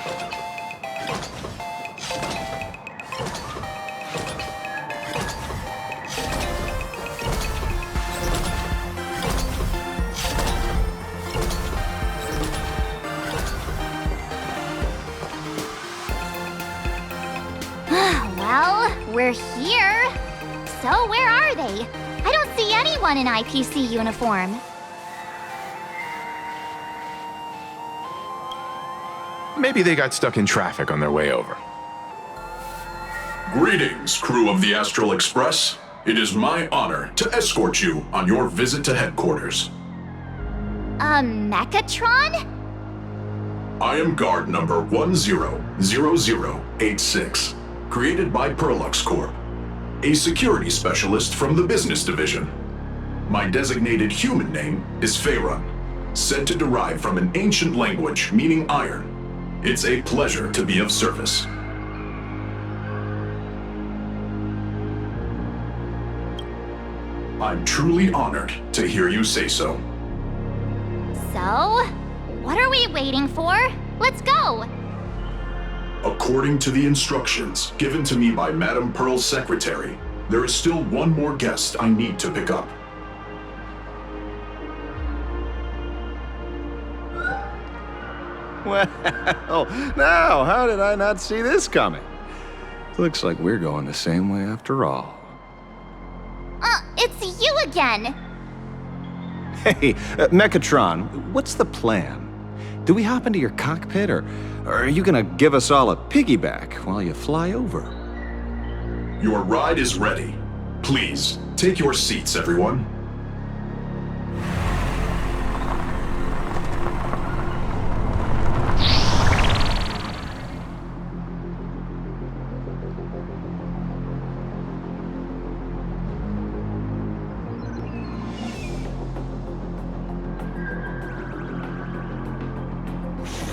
Well, we're here. So where are they? I don't see anyone in IPC uniform. Maybe they got stuck in traffic on their way over. Greetings, crew of the Astral Express. It is my honor to escort you on your visit to headquarters. Mechatron? I am guard number 100086, created by Perlux Corp, a security specialist from the business division. My designated human name is Faerun, said to derive from an ancient language meaning iron. It's a pleasure to be of service. I'm truly honored to hear you say so. So, what are we waiting for? Let's go! According to the instructions given to me by Madame Pearl's secretary, there is still one more guest I need to pick up. Well, now, how did I not see this coming? Looks like we're going the same way after all. It's you again! Hey, Mechatron, what's the plan? Do we hop into your cockpit, or are you gonna give us all a piggyback while you fly over? Your ride is ready. Please, take your seats, everyone.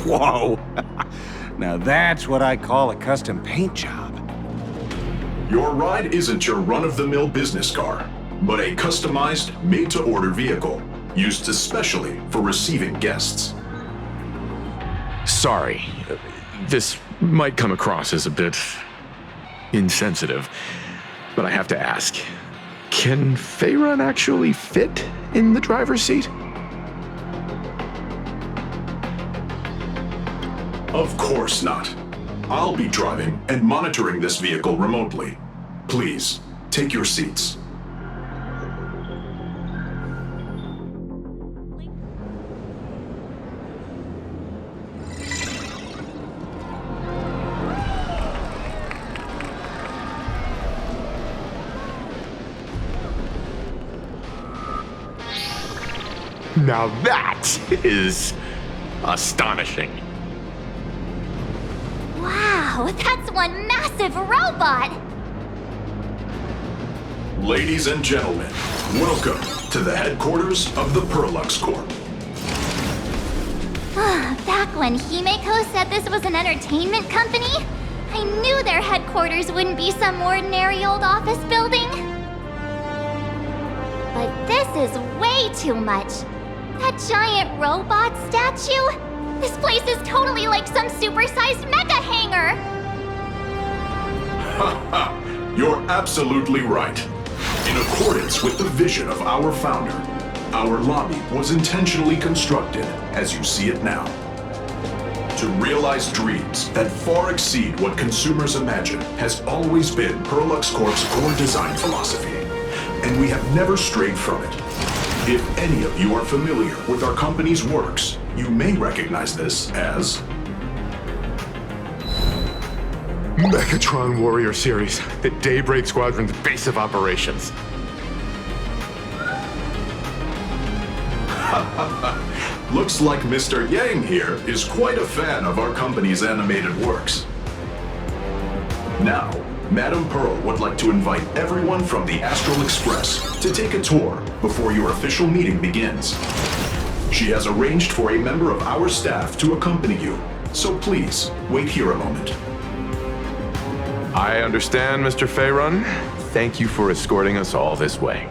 Whoa! Now that's what I call a custom paint job. Your ride isn't your run-of-the-mill business car, but a customized, made-to-order vehicle, used especially for receiving guests. Sorry, this might come across as a bit insensitive, but I have to ask, can Faerun actually fit in the driver's seat? Of course not. I'll be driving and monitoring this vehicle remotely. Please, take your seats. Now that is astonishing. Wow, that's one massive robot! Ladies and gentlemen, welcome to the headquarters of the Perlux Corp. Back when Himeko said this was an entertainment company, I knew their headquarters wouldn't be some ordinary old office building. But this is way too much. That giant robot statue? This place is totally like some supersized mecha hangar! Ha ha! You're absolutely right. In accordance with the vision of our founder, our lobby was intentionally constructed as you see it now. To realize dreams that far exceed what consumers imagine has always been Perlux Corp's core design philosophy, and we have never strayed from it. If any of you are familiar with our company's works, you may recognize this as Mechatron Warrior Series, the Daybreak Squadron's base of operations. Looks like Mr. Yang here is quite a fan of our company's animated works. Now, Madame Pearl would like to invite everyone from the Astral Express to take a tour before your official meeting begins. She has arranged for a member of our staff to accompany you, so please, wait here a moment. I understand, Mr. Faerun. Thank you for escorting us all this way.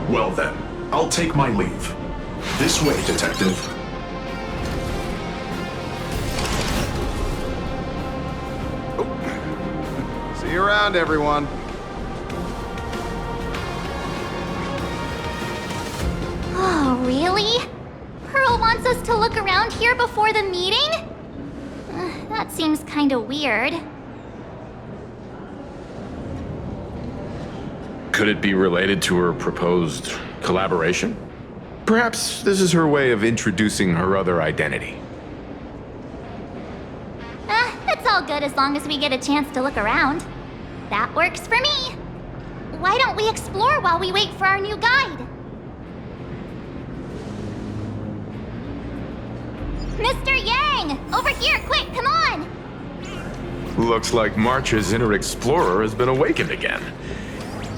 Well then, I'll take my leave. This way, Detective. See you around, everyone. Oh, really? Pearl wants us to look around here before the meeting? That seems kinda weird. Could it be related to her proposed collaboration? Perhaps this is her way of introducing her other identity. It's all good as long as we get a chance to look around. That works for me. Why don't we explore while we wait for our new guide? Mr. Yang! Over here, quick, come on! Looks like March's inner explorer has been awakened again.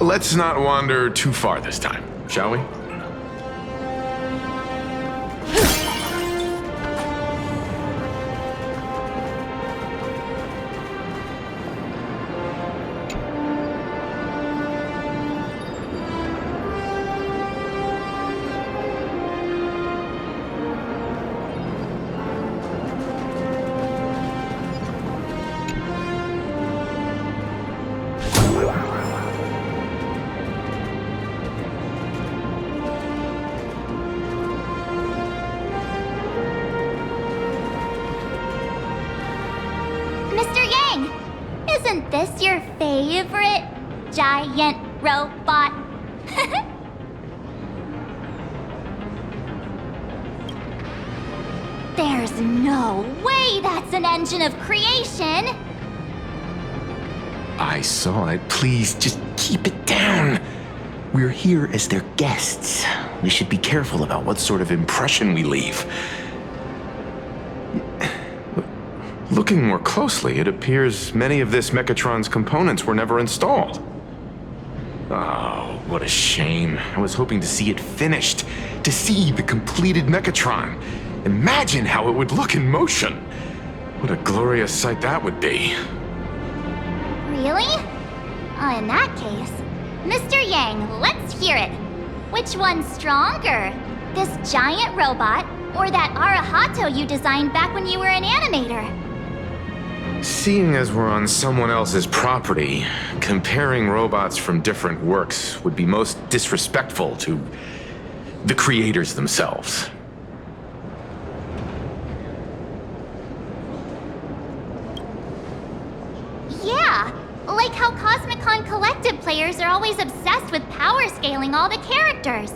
Let's not wander too far this time, shall we? Mr. Yang! Isn't this your favorite giant robot? There's no way that's an engine of creation! I saw it. Please, just keep it down. We're here as their guests. We should be careful about what sort of impression we leave. Looking more closely, it appears many of this Mechatron's components were never installed. Oh, what a shame. I was hoping to see it finished, to see the completed Mechatron. Imagine how it would look in motion. What a glorious sight that would be. Really? In that case, Mr. Yang, let's hear it. Which one's stronger? This giant robot, or that Arahato you designed back when you were an animator? Seeing as we're on someone else's property, comparing robots from different works would be most disrespectful to the creators themselves. Yeah, like how Cosmicon Collective players are always obsessed with power scaling all the characters.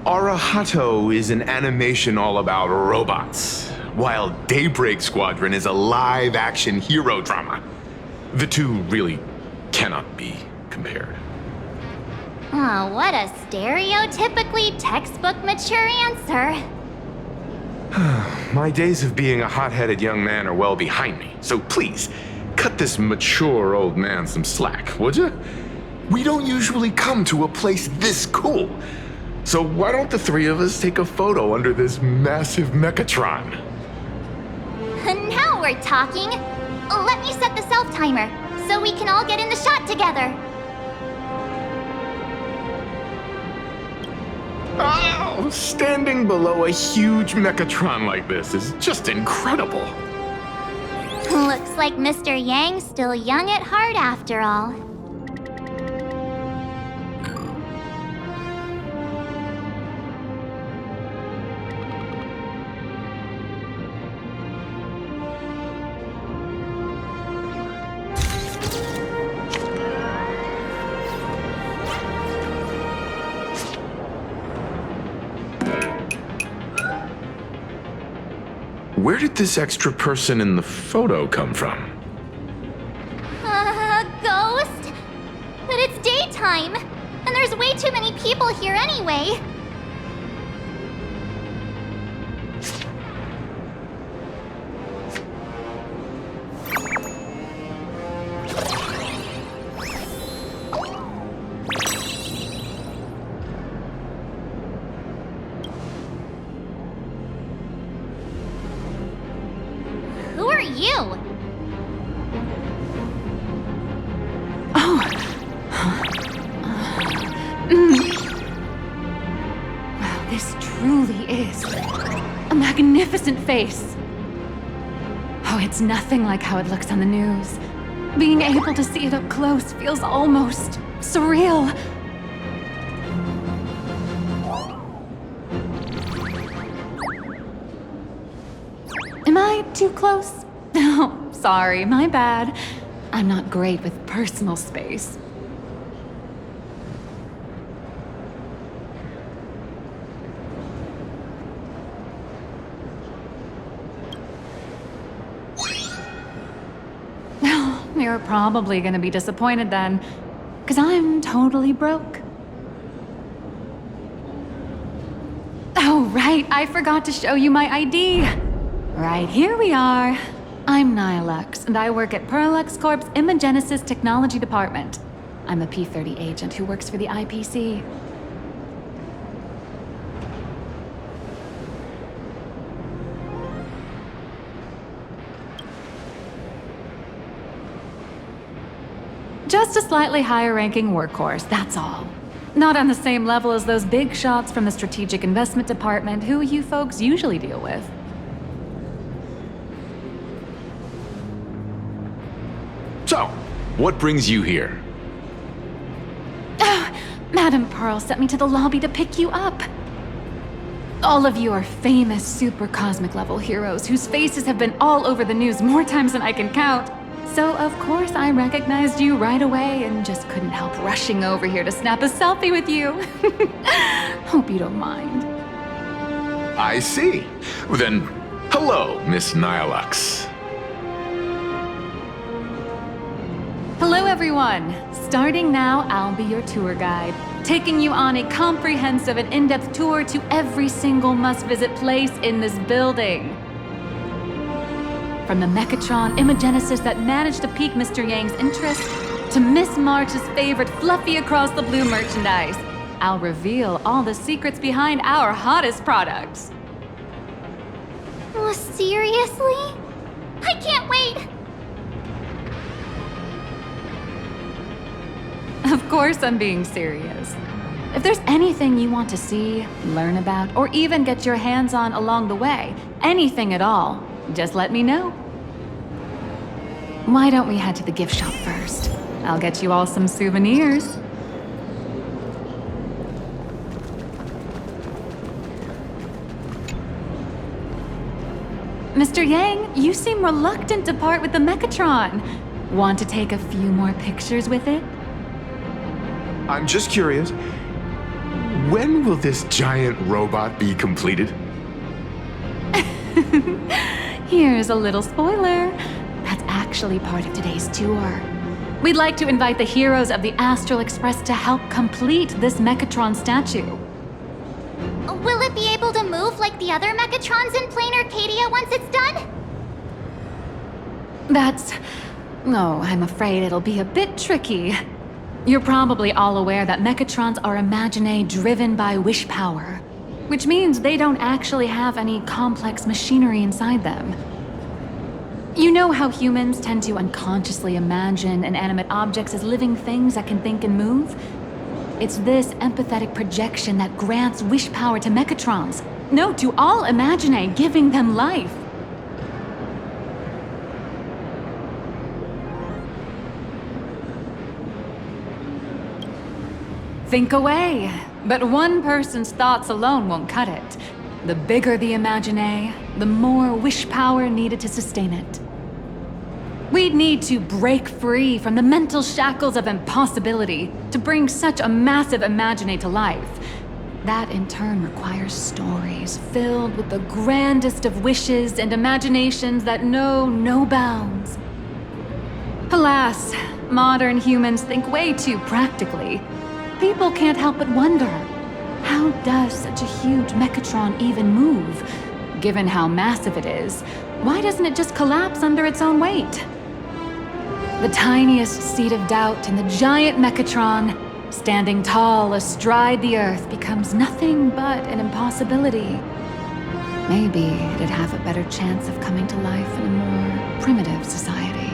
Arahato is an animation all about robots, while Daybreak Squadron is a live-action hero drama. The two really cannot be compared. Oh, what a stereotypically textbook mature answer. My days of being a hot-headed young man are well behind me, so please, cut this mature old man some slack, would you? We don't usually come to a place this cool. So why don't the three of us take a photo under this massive Mechatron? Now we're talking. Let me set the self-timer, so we can all get in the shot together. Oh, standing below a huge Mechatron like this is just incredible. Looks like Mr. Yang's still young at heart after all. Where did this extra person in the photo come from? Ghost? But it's daytime, and there's way too many people here anyway. Who are you? Wow, this truly is a magnificent face. Oh, it's nothing like how it looks on the news. Being able to see it up close feels almost surreal. Am I too close? Oh, sorry, my bad. I'm not great with personal space. You're probably gonna be disappointed then, because I'm totally broke. Oh, right, I forgot to show you my ID. Right, here we are. I'm Nihilux, and I work at Perlux Corp's Imagenesis Technology Department. I'm a P-30 agent who works for the IPC. Just a slightly higher-ranking workhorse, that's all. Not on the same level as those big shots from the Strategic Investment Department who you folks usually deal with. So, what brings you here? Madam Pearl sent me to the lobby to pick you up. All of you are famous super cosmic level heroes whose faces have been all over the news more times than I can count. So of course I recognized you right away and just couldn't help rushing over here to snap a selfie with you. Hope you don't mind. I see. Well, then, hello, Miss Nihilux. Hello everyone! Starting now, I'll be your tour guide, taking you on a comprehensive and in-depth tour to every single must-visit place in this building. From the Mechatron Imagenesis that managed to pique Mr. Yang's interest, to Miss March's favorite fluffy across the blue merchandise, I'll reveal all the secrets behind our hottest products. Oh, seriously? I can't wait! Of course I'm being serious. If there's anything you want to see, learn about, or even get your hands on along the way, anything at all, just let me know. Why don't we head to the gift shop first? I'll get you all some souvenirs. Mr. Yang, you seem reluctant to part with the Mechatron. Want to take a few more pictures with it? I'm just curious, when will this giant robot be completed? Here's a little spoiler. That's actually part of today's tour. We'd like to invite the heroes of the Astral Express to help complete this Mechatron statue. Will it be able to move like the other Mechatrons in Planarcadia once it's done? Oh, I'm afraid it'll be a bit tricky. You're probably all aware that Mechatrons are imaginae driven by wish power, which means they don't actually have any complex machinery inside them. You know how humans tend to unconsciously imagine inanimate objects as living things that can think and move? It's this empathetic projection that grants wish power to Mechatrons. No, to all imaginae, giving them life. Think away. But one person's thoughts alone won't cut it. The bigger the imaginae, the more wish power needed to sustain it. We'd need to break free from the mental shackles of impossibility to bring such a massive imaginae to life. That in turn requires stories filled with the grandest of wishes and imaginations that know no bounds. Alas, modern humans think way too practically. People can't help but wonder, how does such a huge Mechatron even move? Given how massive it is, why doesn't it just collapse under its own weight? The tiniest seed of doubt in the giant Mechatron, standing tall astride the Earth, becomes nothing but an impossibility. Maybe it'd have a better chance of coming to life in a more primitive society.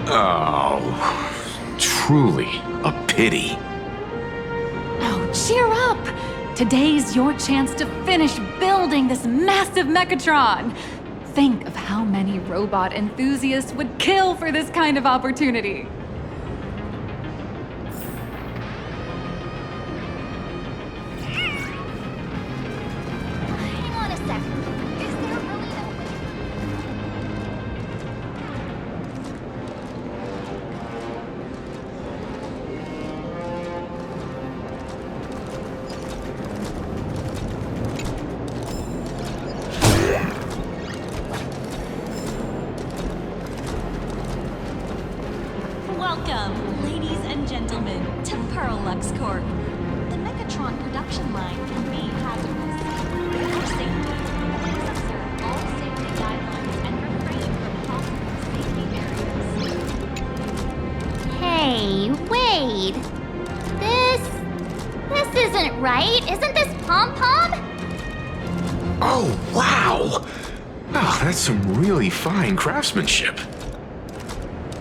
Oh, truly a pity. Oh, cheer up! Today's your chance to finish building this massive Mechatron. think of how many robot enthusiasts would kill for this kind of opportunity. Hang on a sec. Is there really no way? Welcome, ladies and gentlemen, to Lux Corp. The Mechatron production line can be hazardous. For safety, please observe all safety guidelines and refrain from possible safety areas. Hey, wait. This isn't right. Isn't this Pom-Pom? Oh, wow! Oh, that's some really fine craftsmanship.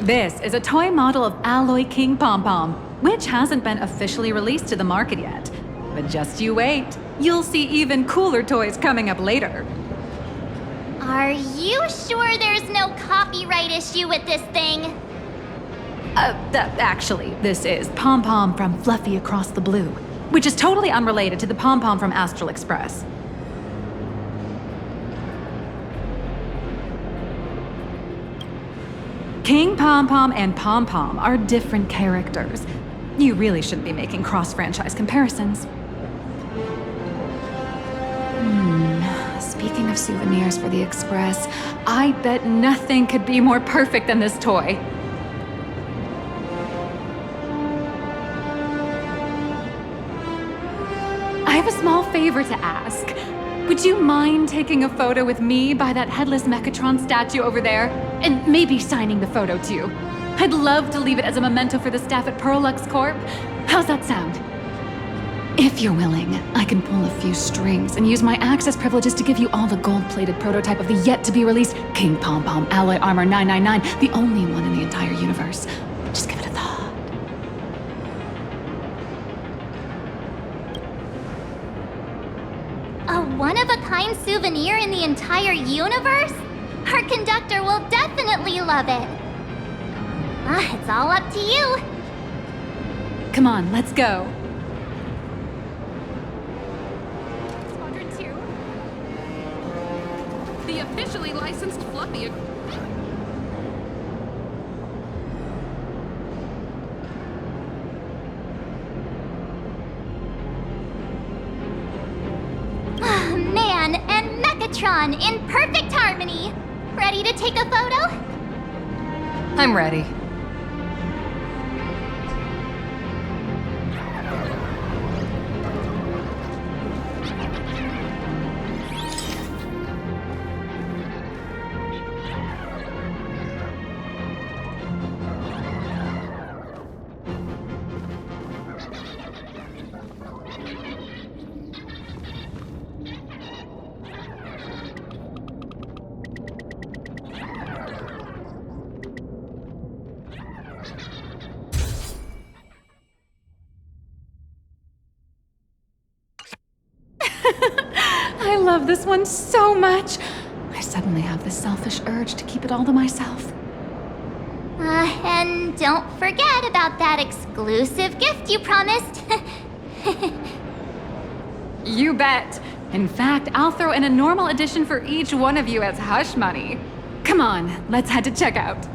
This is a toy model of Alloy King Pom-Pom, which hasn't been officially released to the market yet. But just you wait. You'll see even cooler toys coming up later. Are you sure there's no copyright issue with this thing? Actually, this is Pom-Pom from Fluffy Across the Blue, which is totally unrelated to the Pom-Pom from Astral Express. King Pom-Pom and Pom-Pom are different characters. You really shouldn't be making cross-franchise comparisons. Speaking of souvenirs for the Express, I bet nothing could be more perfect than this toy. I have a small favor to ask. Would you mind taking a photo with me by that headless Mechatron statue over there? And maybe signing the photo too. I'd love to leave it as a memento for the staff at Lux Corp. How's that sound? If you're willing, I can pull a few strings and use my access privileges to give you all the gold-plated prototype of the yet-to-be-released King Pom-Pom Alloy Armor 999, the only one in the entire universe. Just give it a thought. A one-of-a-kind souvenir in the entire universe? Our conductor will definitely love it. It's all up to you. Come on, let's go. Squadron 2. The officially licensed Fluffy. Man and Mechatron in perfect harmony. Ready to take a photo? I'm ready. I love this one so much. I suddenly have this selfish urge to keep it all to myself. And don't forget about that exclusive gift you promised. You bet. In fact, I'll throw in a normal edition for each one of you as hush money. Come on, let's head to checkout.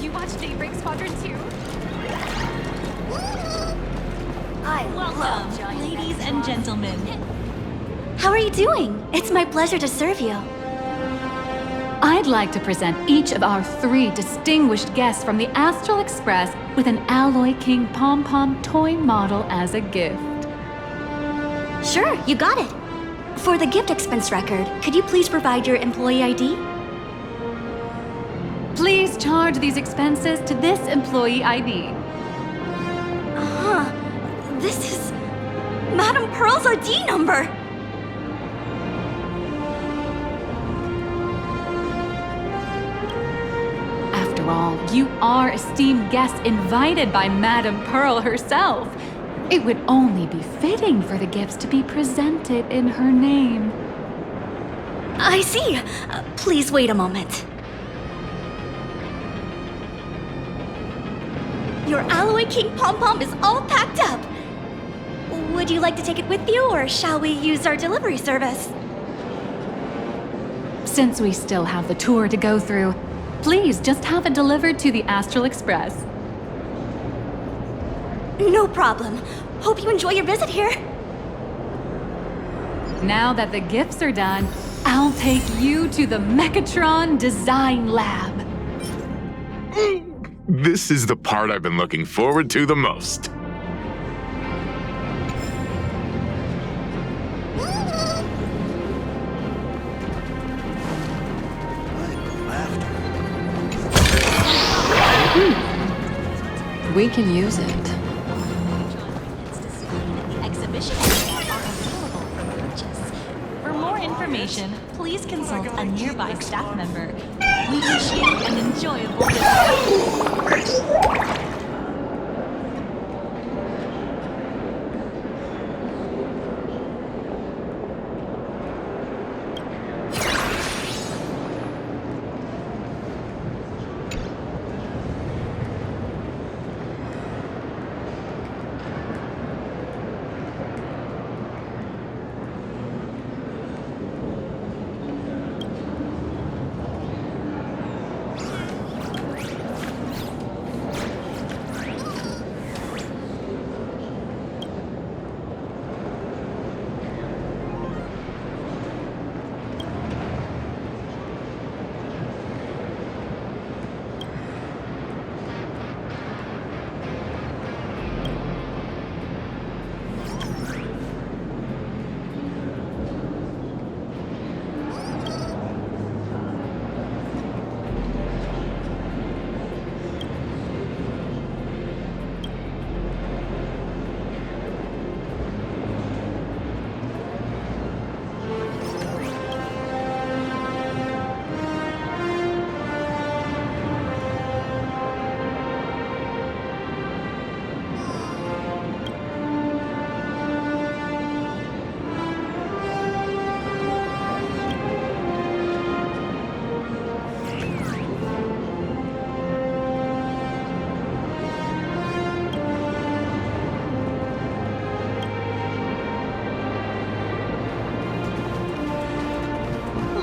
You watched Daybreak Squadron 2? Welcome, ladies and gentlemen. How are you doing? It's my pleasure to serve you. I'd like to present each of our 3 distinguished guests from the Astral Express with an Alloy King Pom-Pom toy model as a gift. Sure, you got it. For the gift expense record, could you please provide your employee ID? Please charge these expenses to this employee ID. This is Madame Pearl's ID number. After all, you are esteemed guests invited by Madame Pearl herself. It would only be fitting for the gifts to be presented in her name. I see. Please wait a moment. Your Alloy King pom-pom is all packed up. Would you like to take it with you, or shall we use our delivery service? Since we still have the tour to go through, please just have it delivered to the Astral Express. No problem. Hope you enjoy your visit here. Now that the gifts are done, I'll take you to the Mechatron Design Lab. This is the part I've been looking forward to the most. We can use it. The exhibition area are available for purchase. For more information, please consult a nearby staff member. We wish you an enjoyable visit.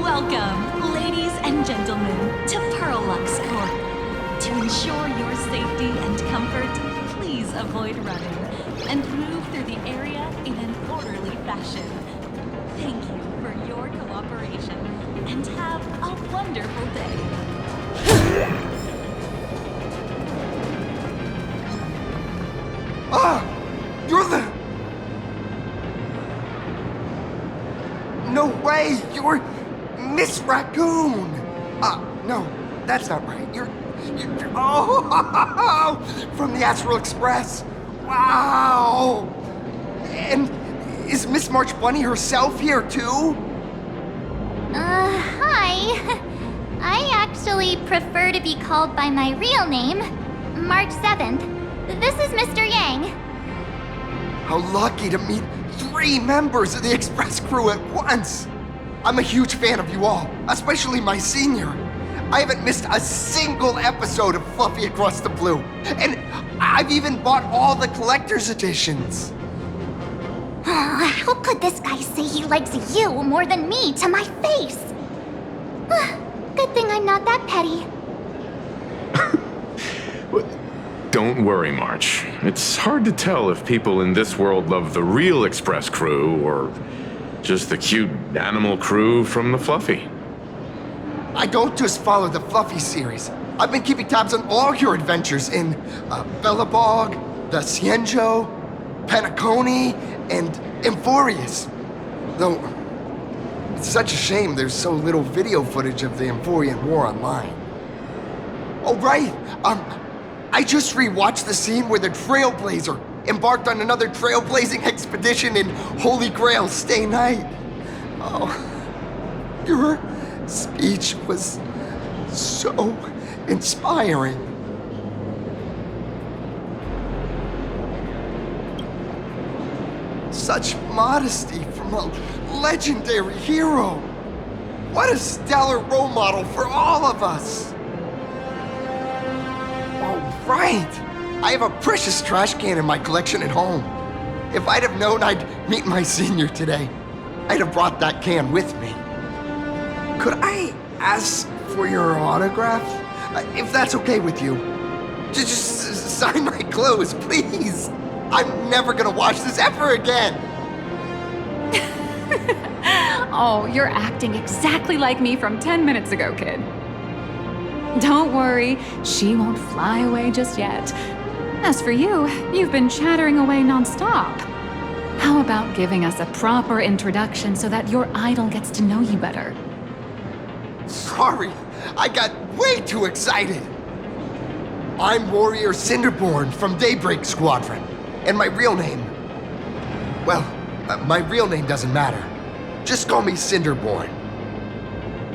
Welcome, ladies and gentlemen, to Pearlux Corp. To ensure your safety and comfort, please avoid running and move through the area in an orderly fashion. Thank you for your cooperation and have a wonderful day. You're the... No way! You're Miss Raccoon! No, that's not right. You're oh! From the Astral Express! Wow! And is Miss March Bunny herself here, too? Hi. I actually prefer to be called by my real name, March 7th. This is Mr. Yang. How lucky to meet 3 members of the Express crew at once! I'm a huge fan of you all, especially my senior. I haven't missed a single episode of Fluffy Across the Blue, and I've even bought all the collector's editions. How could this guy say he likes you more than me to my face? Good thing I'm not that petty. Don't worry, March. It's hard to tell if people in this world love the real Express crew or just the cute animal crew from the Fluffy. I don't just follow the Fluffy series. I've been keeping tabs on all your adventures in Bellabog, the Cienjo, Penacony, and Amphorius. Though, it's such a shame there's so little video footage of the Amphorian War online. Oh, right! I just rewatched the scene where the Trailblazer embarked on another trailblazing expedition in Holy Grail Stay Night. Oh, your speech was so inspiring. such modesty from a legendary hero. What a stellar role model for all of us. Oh, right. I have a precious trash can in my collection at home. If I'd have known I'd meet my senior today, I'd have brought that can with me. Could I ask for your autograph? If that's okay with you. Just sign my clothes, please. I'm never gonna watch this ever again. Oh, you're acting exactly like me from 10 minutes ago, kid. Don't worry, she won't fly away just yet. As for you, you've been chattering away nonstop. How about giving us a proper introduction so that your idol gets to know you better? Sorry, I got way too excited. I'm Warrior Cinderborn from Daybreak Squadron, and my real name... Well, my real name doesn't matter. Just call me Cinderborn.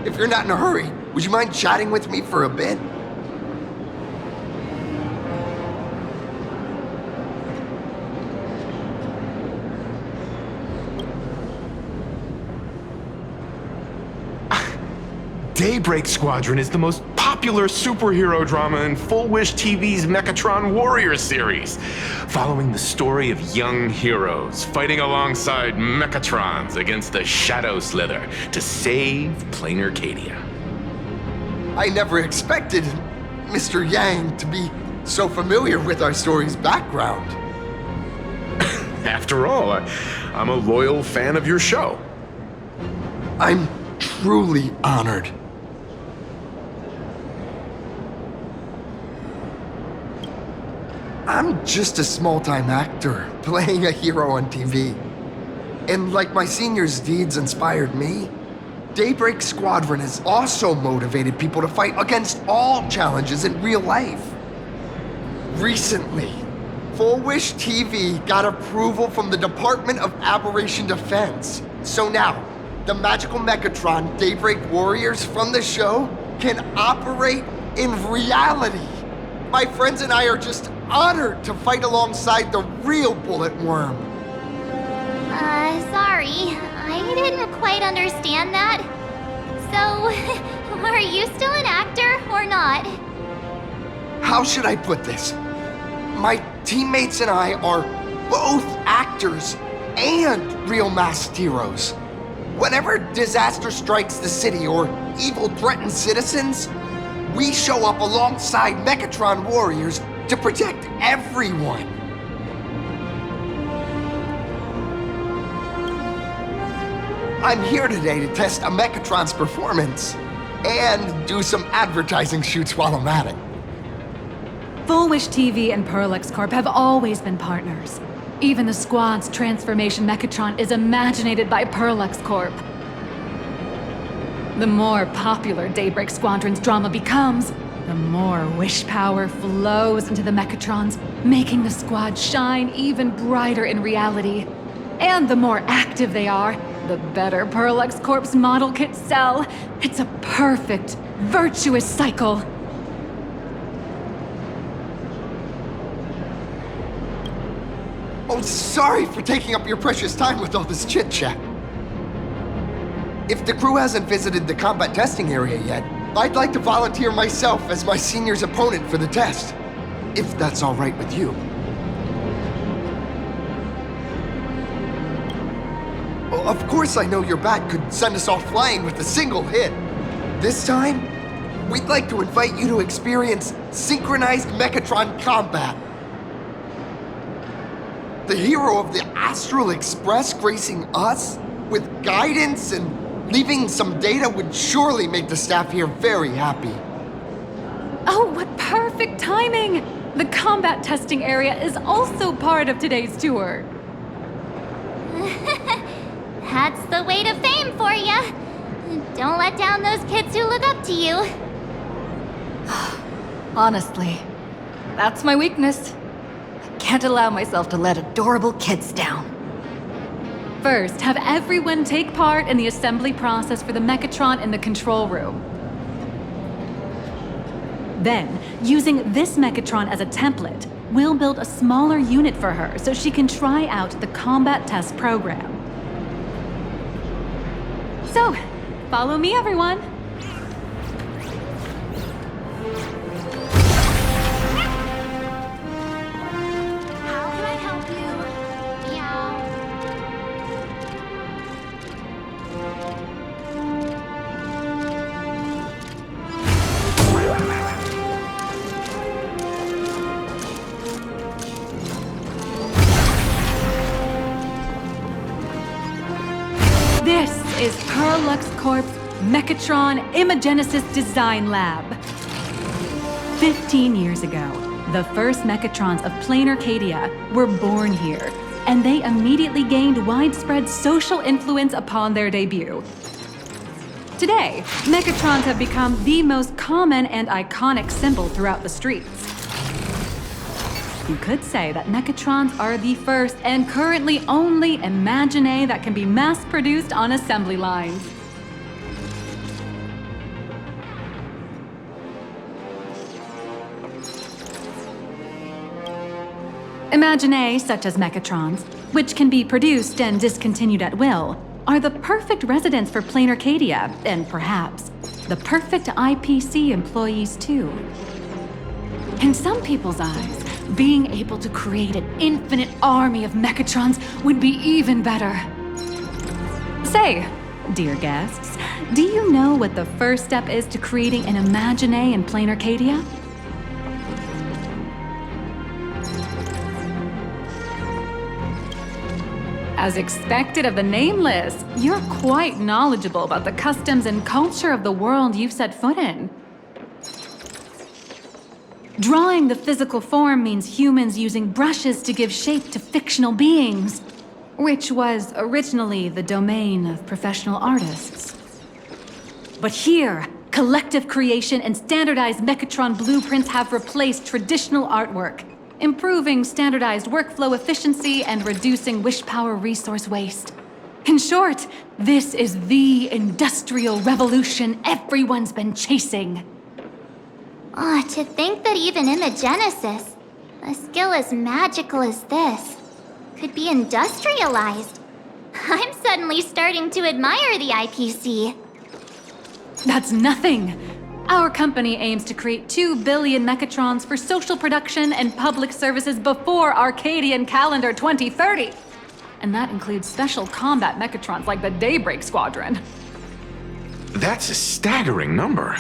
If you're not in a hurry, would you mind chatting with me for a bit? Daybreak Squadron is the most popular superhero drama in Full Wish TV's Mechatron Warrior series, following the story of young heroes fighting alongside Mechatrons against the Shadow Slither to save Planarcadia. I never expected Mr. Yang to be so familiar with our story's background. After all, I'm a loyal fan of your show. I'm truly honored. I'm just a small-time actor playing a hero on TV. And like my senior's deeds inspired me, Daybreak Squadron has also motivated people to fight against all challenges in real life. Recently, Full Wish TV got approval from the Department of Aberration Defense. So now, the magical Mechatron Daybreak Warriors from the show can operate in reality. My friends and I are just honored to fight alongside the real Bullet Worm. Sorry. I didn't quite understand that. So, are you still an actor or not? How should I put this? My teammates and I are both actors and real masked heroes. Whenever disaster strikes the city or evil threatens citizens, we show up alongside Mechatron warriors to protect everyone. I'm here today to test a Mechatron's performance and do some advertising shoots while I'm at it. Full Wish TV and Parallax Corp have always been partners. Even the squad's transformation Mechatron is imaginated by Parallax Corp. The more popular Daybreak Squadron's drama becomes, the more wish power flows into the Mechatrons, making the squad shine even brighter in reality. And the more active they are, the better Parallax Corp's model kits sell. It's a perfect, virtuous cycle. Oh, sorry for taking up your precious time with all this chit-chat. If the crew hasn't visited the combat testing area yet, I'd like to volunteer myself as my senior's opponent for the test, if that's all right with you. Well, of course I know your bat could send us all flying with a single hit. This time, we'd like to invite you to experience synchronized Mechatron combat. The hero of the Astral Express gracing us with guidance and leaving some data would surely make the staff here very happy. Oh, what perfect timing! The combat testing area is also part of today's tour. That's the way to fame for ya. Don't let down those kids who look up to you. Honestly, that's my weakness. I can't allow myself to let adorable kids down. First, have everyone take part in the assembly process for the Mechatron in the control room. Then, using this Mechatron as a template, we'll build a smaller unit for her so she can try out the combat test program. So, follow me, everyone. How can I help you? Meow. This is Parallax Corp's Mechatron Imagenesis Design Lab. 15 years ago, the first Mechatrons of Planarcadia were born here, and they immediately gained widespread social influence upon their debut. Today, Mechatrons have become the most common and iconic symbol throughout the streets. You could say that Mechatrons are the first and currently only Imagine that can be mass-produced on assembly lines. Imagine such as Mechatrons, which can be produced and discontinued at will, are the perfect residents for Planarcadia, and perhaps the perfect IPC employees too. In some people's eyes, being able to create an infinite army of Mechatrons would be even better. Say, dear guests, do you know what the first step is to creating an Imagine in Planarcadia? As expected of the Nameless, you're quite knowledgeable about the customs and culture of the world you've set foot in. Drawing the physical form means humans using brushes to give shape to fictional beings, which was originally the domain of professional artists. But here, collective creation and standardized Mechatron blueprints have replaced traditional artwork, improving standardized workflow efficiency and reducing wish power resource waste. In short, this is the industrial revolution everyone's been chasing. To think that even Imagenesis, a skill as magical as this, could be industrialized. I'm suddenly starting to admire the IPC. That's nothing. Our company aims to create 2 billion Mechatrons for social production and public services before Arcadian calendar 2030. And that includes special combat Mechatrons like the Daybreak Squadron. That's a staggering number.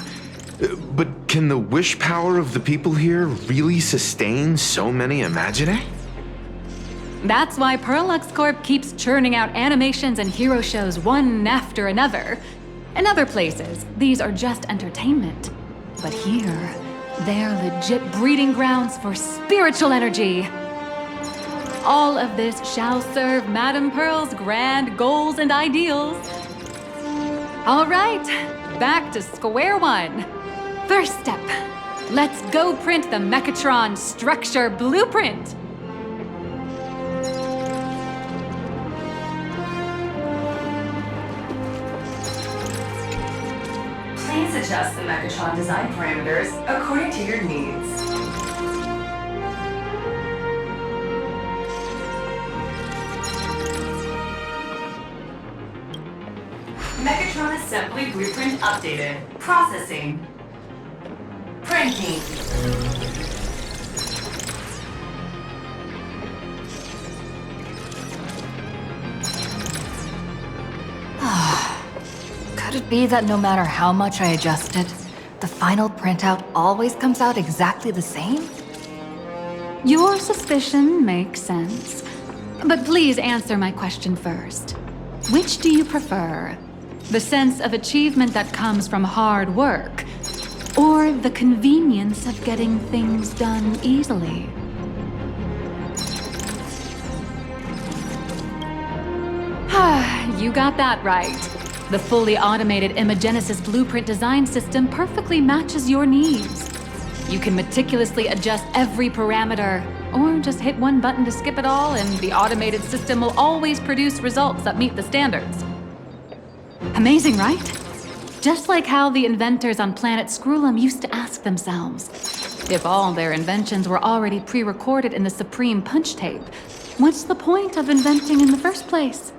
But can the wish power of the people here really sustain so many Imagine? That's why Parallax Corp keeps churning out animations and hero shows one after another. In other places, these are just entertainment. But here, they're legit breeding grounds for spiritual energy. All of this shall serve Madame Pearl's grand goals and ideals. All right, back to square one. First step, let's go print the Mechatron structure blueprint. Please adjust the Mechatron design parameters according to your needs. Mechatron assembly blueprint updated. Processing. Printing. Could it be that no matter how much I adjusted, the final printout always comes out exactly the same? Your suspicion makes sense. But please answer my question first. Which do you prefer? The sense of achievement that comes from hard work, or the convenience of getting things done easily? You got that right. The fully automated Imagenesis blueprint design system perfectly matches your needs. You can meticulously adjust every parameter, or just hit one button to skip it all, and the automated system will always produce results that meet the standards. Amazing, right? Just like how the inventors on planet Skrullum used to ask themselves, if all their inventions were already pre-recorded in the Supreme Punch Tape, what's the point of inventing in the first place?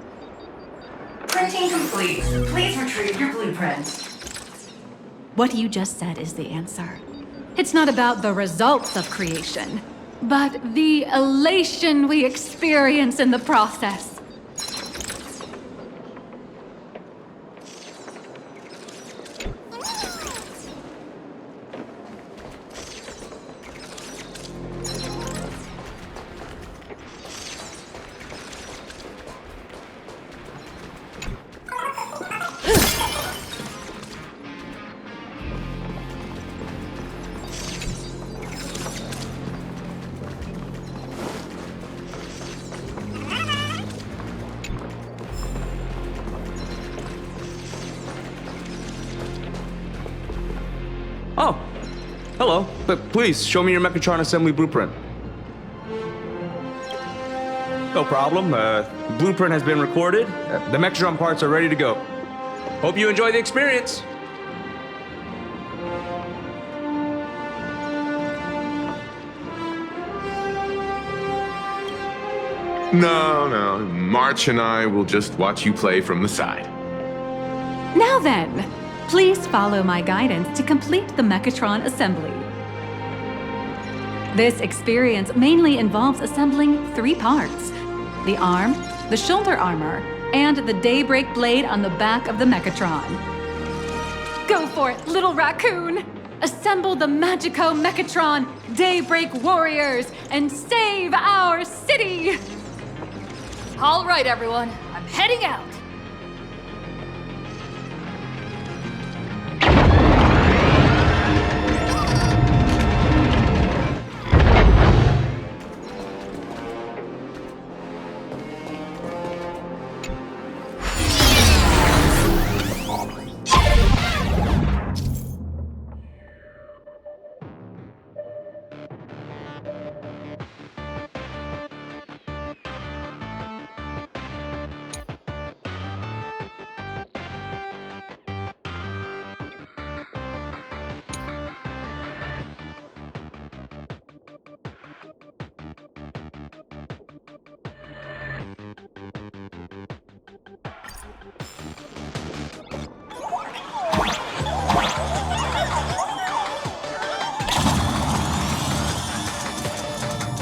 Printing complete. Please retrieve your blueprint. What you just said is the answer. It's not about the results of creation, but the elation we experience in the process. Oh, hello. But please, show me your Mechatron assembly blueprint. No problem. Blueprint has been recorded. The Mechatron parts are ready to go. Hope you enjoy the experience. No. March and I will just watch you play from the side. Now then, please follow my guidance to complete the Mechatron assembly. This experience mainly involves assembling 3 parts: the arm, the shoulder armor, and the Daybreak blade on the back of the Mechatron. Go for it, little raccoon! Assemble the Magico Mechatron Daybreak Warriors and save our city! All right, everyone, I'm heading out.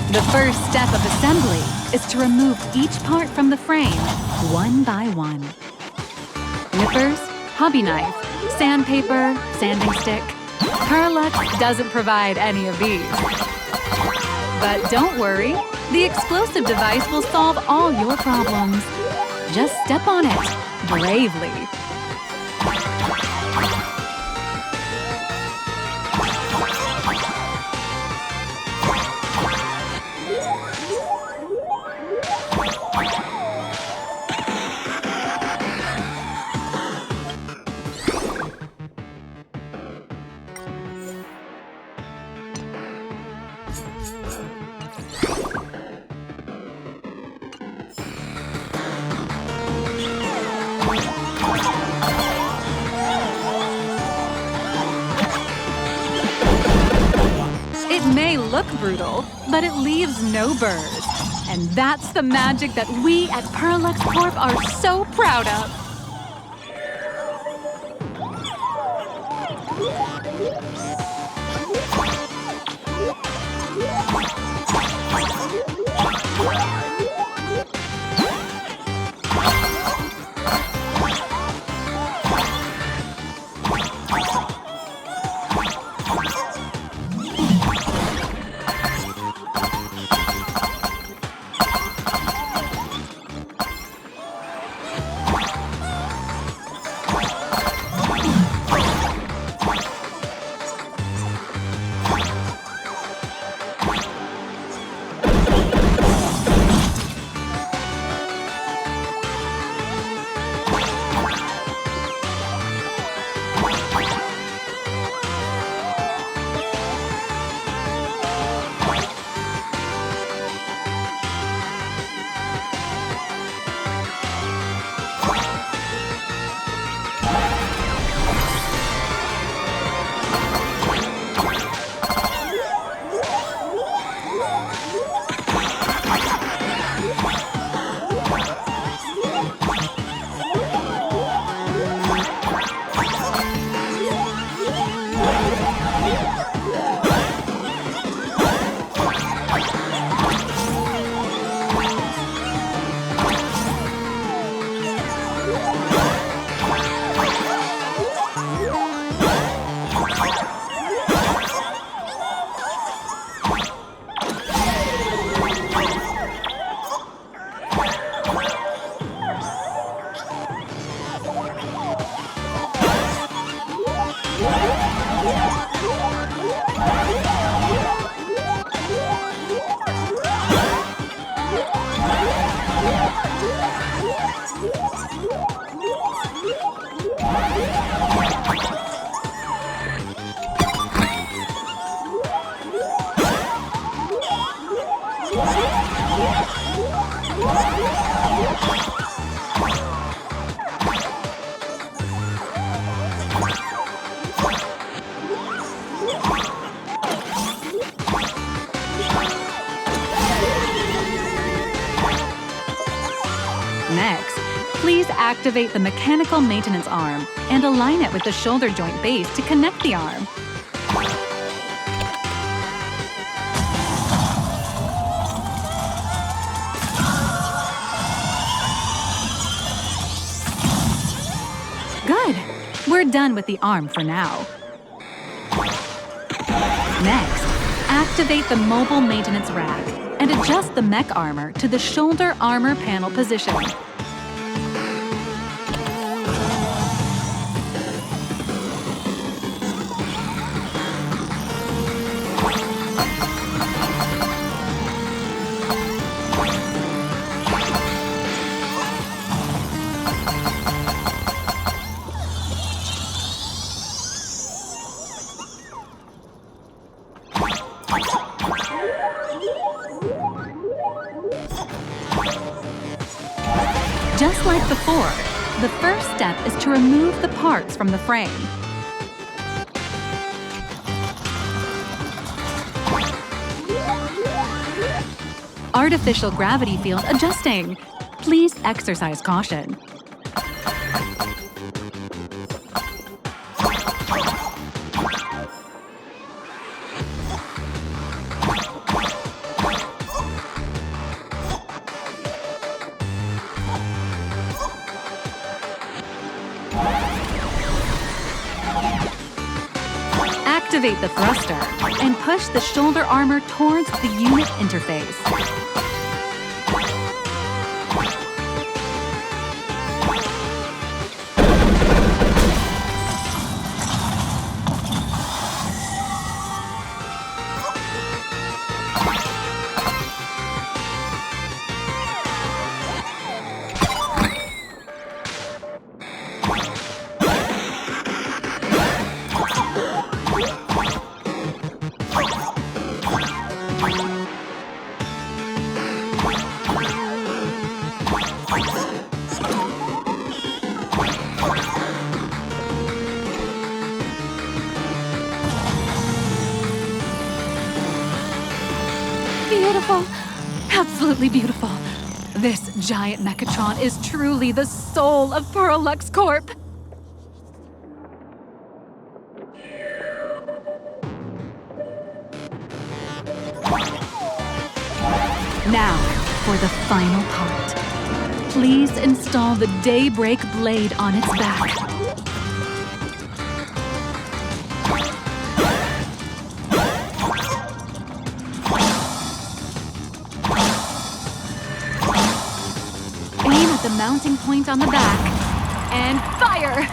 The first step of assembly is to remove each part from the frame, one by one. Nippers, hobby knife, sandpaper, sanding stick. Parallax doesn't provide any of these. But don't worry, the explosive device will solve all your problems. Just step on it, bravely. It may look brutal, but it leaves no burrs. And that's the magic that we at Parallax Corp are so proud of. Next, please activate the mechanical maintenance arm and align it with the shoulder joint base to connect the arm. Good. We're done with the arm for now. Next, activate the mobile maintenance rack and adjust the mech armor to the shoulder armor panel position. Just like before, the first step is to remove the parts from the frame. Artificial gravity field adjusting. Please exercise caution. Activate the thruster and push the shoulder armor towards the unit interface. Beautiful. Absolutely beautiful. This giant Mechatron is truly the soul of Parallax Corp. Now, for the final part. Please install the Daybreak blade on its back. Aim at the mounting point on the back and fire!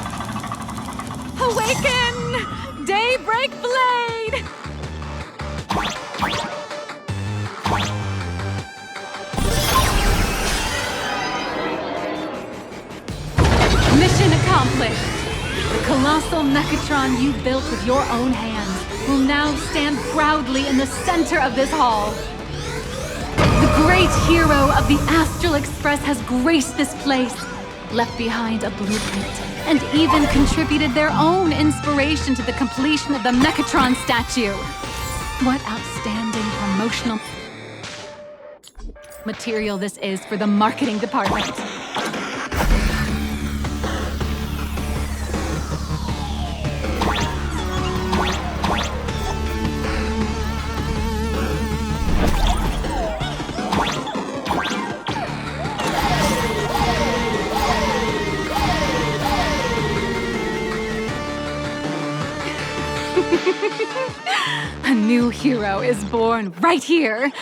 Awaken! Daybreak blade! Mission accomplished! The colossal Mechatron you built with your own hands will now stand proudly in the center of this hall. The great hero of the Astral Express has graced this place, left behind a blueprint, and even contributed their own inspiration to the completion of the Mechatron statue. What outstanding promotional material this is for the marketing department. A new hero is born right here.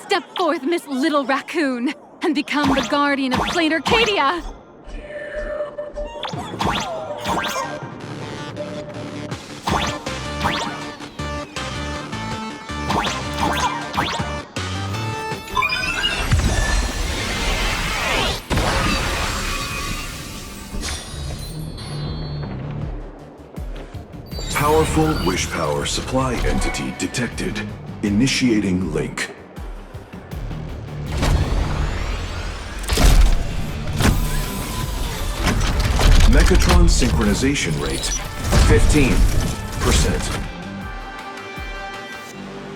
Step forth, Miss Little Raccoon, and become the guardian of Planarcadia. Powerful wish power supply entity detected. Initiating link. Mechatron synchronization rate, 15%.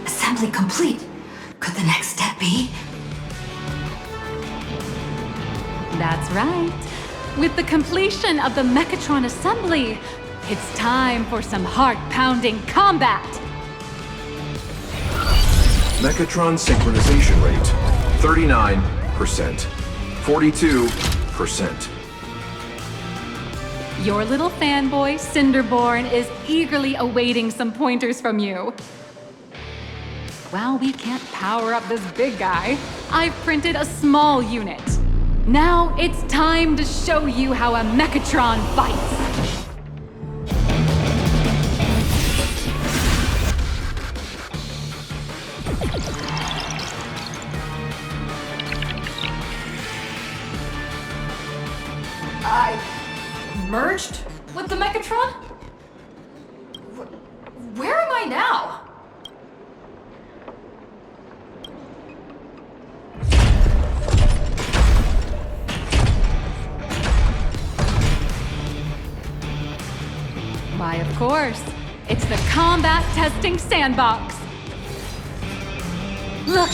Assembly complete. Could the next step be? That's right. With the completion of the Mechatron assembly, it's time for some heart-pounding combat! Mechatron synchronization rate, 39%. 42%. Your little fanboy, Cinderborn, is eagerly awaiting some pointers from you. While we can't power up this big guy, I've printed a small unit. Now it's time to show you how a Mechatron fights. I merged with the Mechatron? Where am I now? Why, of course. It's the combat testing sandbox. Look,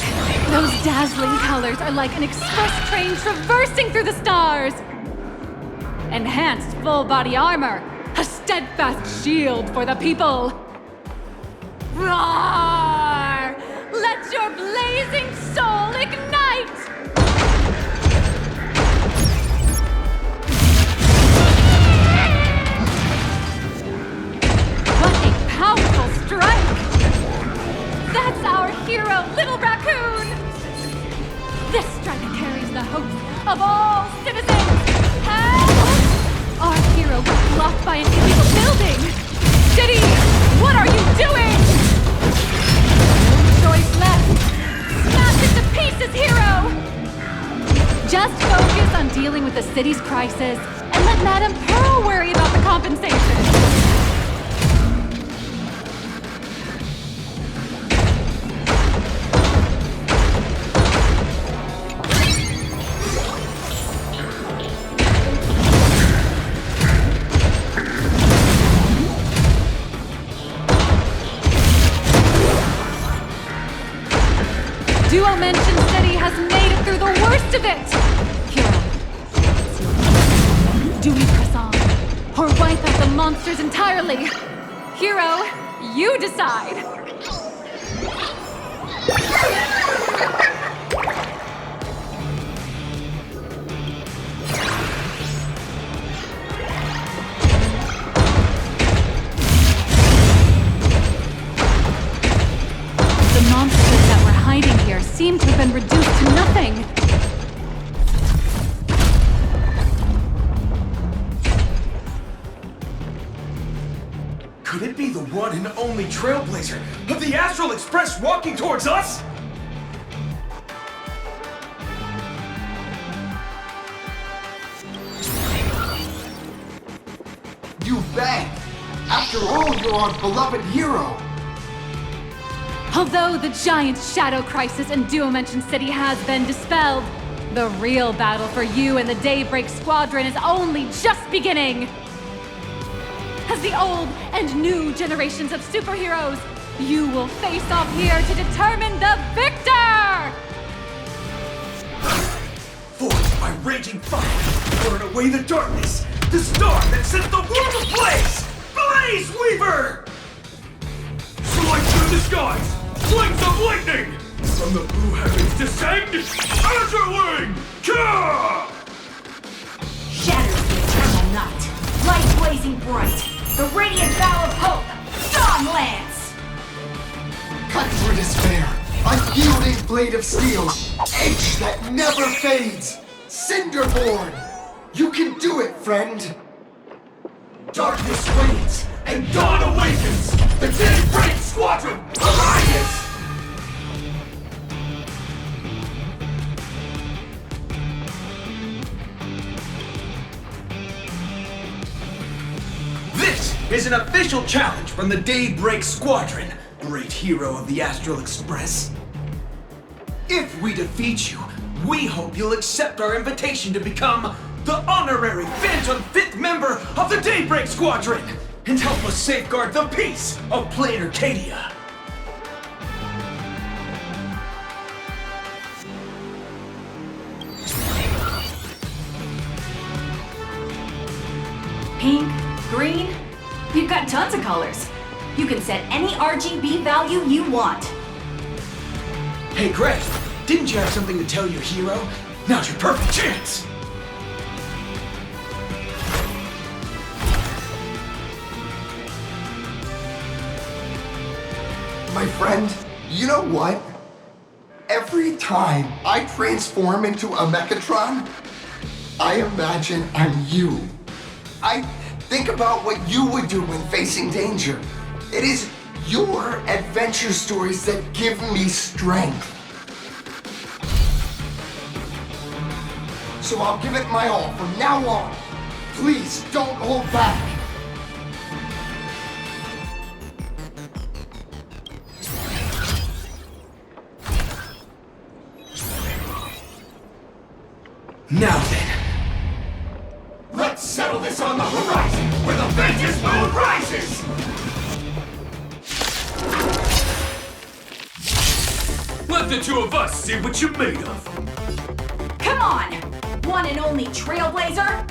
those dazzling colors are like an express train traversing through the stars. Enhanced full-body armor, a steadfast shield for the people. Roar! Let your blazing soul ignite! What a powerful strike! That's our hero, Little Raccoon! This striker carries the hopes of all citizens! Help! Our hero got blocked by an illegal building! City, what are you doing? No choice left! Smash it to pieces, hero! Just focus on dealing with the city's crisis and let Madame Pearl worry about the compensation. Mention City has made it through the worst of it! Hero, do we press on, or wipe out the monsters entirely? Hero, you decide! The monsters that were hiding here seem to have been reduced to nothing. Could it be the one and only trailblazer of the Astral Express walking towards us? You bet! After all, you're our beloved hero! Although the giant shadow crisis in Duo-Mention City has been dispelled, the real battle for you and the Daybreak Squadron is only just beginning! As the old and new generations of superheroes, you will face off here to determine the victor! Forged by raging fire, burn away the darkness, the star that set the world ablaze! Blaze Weaver! Slice through the skies! Flames of lightning! From the blue heavens descend, Azure Wing! Kah! Shatters the eternal night, light blazing bright, the radiant bow of hope, Dawn Lance! Cut through despair, a yielding blade of steel, edge that never fades, Cinderborn! You can do it, friend! Darkness wanes, and dawn awakens! The Daybreak Squadron arises! This is an official challenge from the Daybreak Squadron, great hero of the Astral Express. If we defeat you, we hope you'll accept our invitation to become the honorary Phantom 5th member of the Daybreak Squadron, and help us safeguard the peace of Planarcadia. Pink, green, we've got tons of colors. You can set any RGB value you want. Hey Greg, didn't you have something to tell your hero? Now's your perfect chance! My friend, you know what? Every time I transform into a Mechatron, I imagine I'm you. I think about what you would do when facing danger. It is your adventure stories that give me strength. So I'll give it my all from now on. Please don't hold back. Now then, let's settle this on the horizon, where the vengeance moon rises! Let the two of us see what you're made of. Come on! One and only Trailblazer!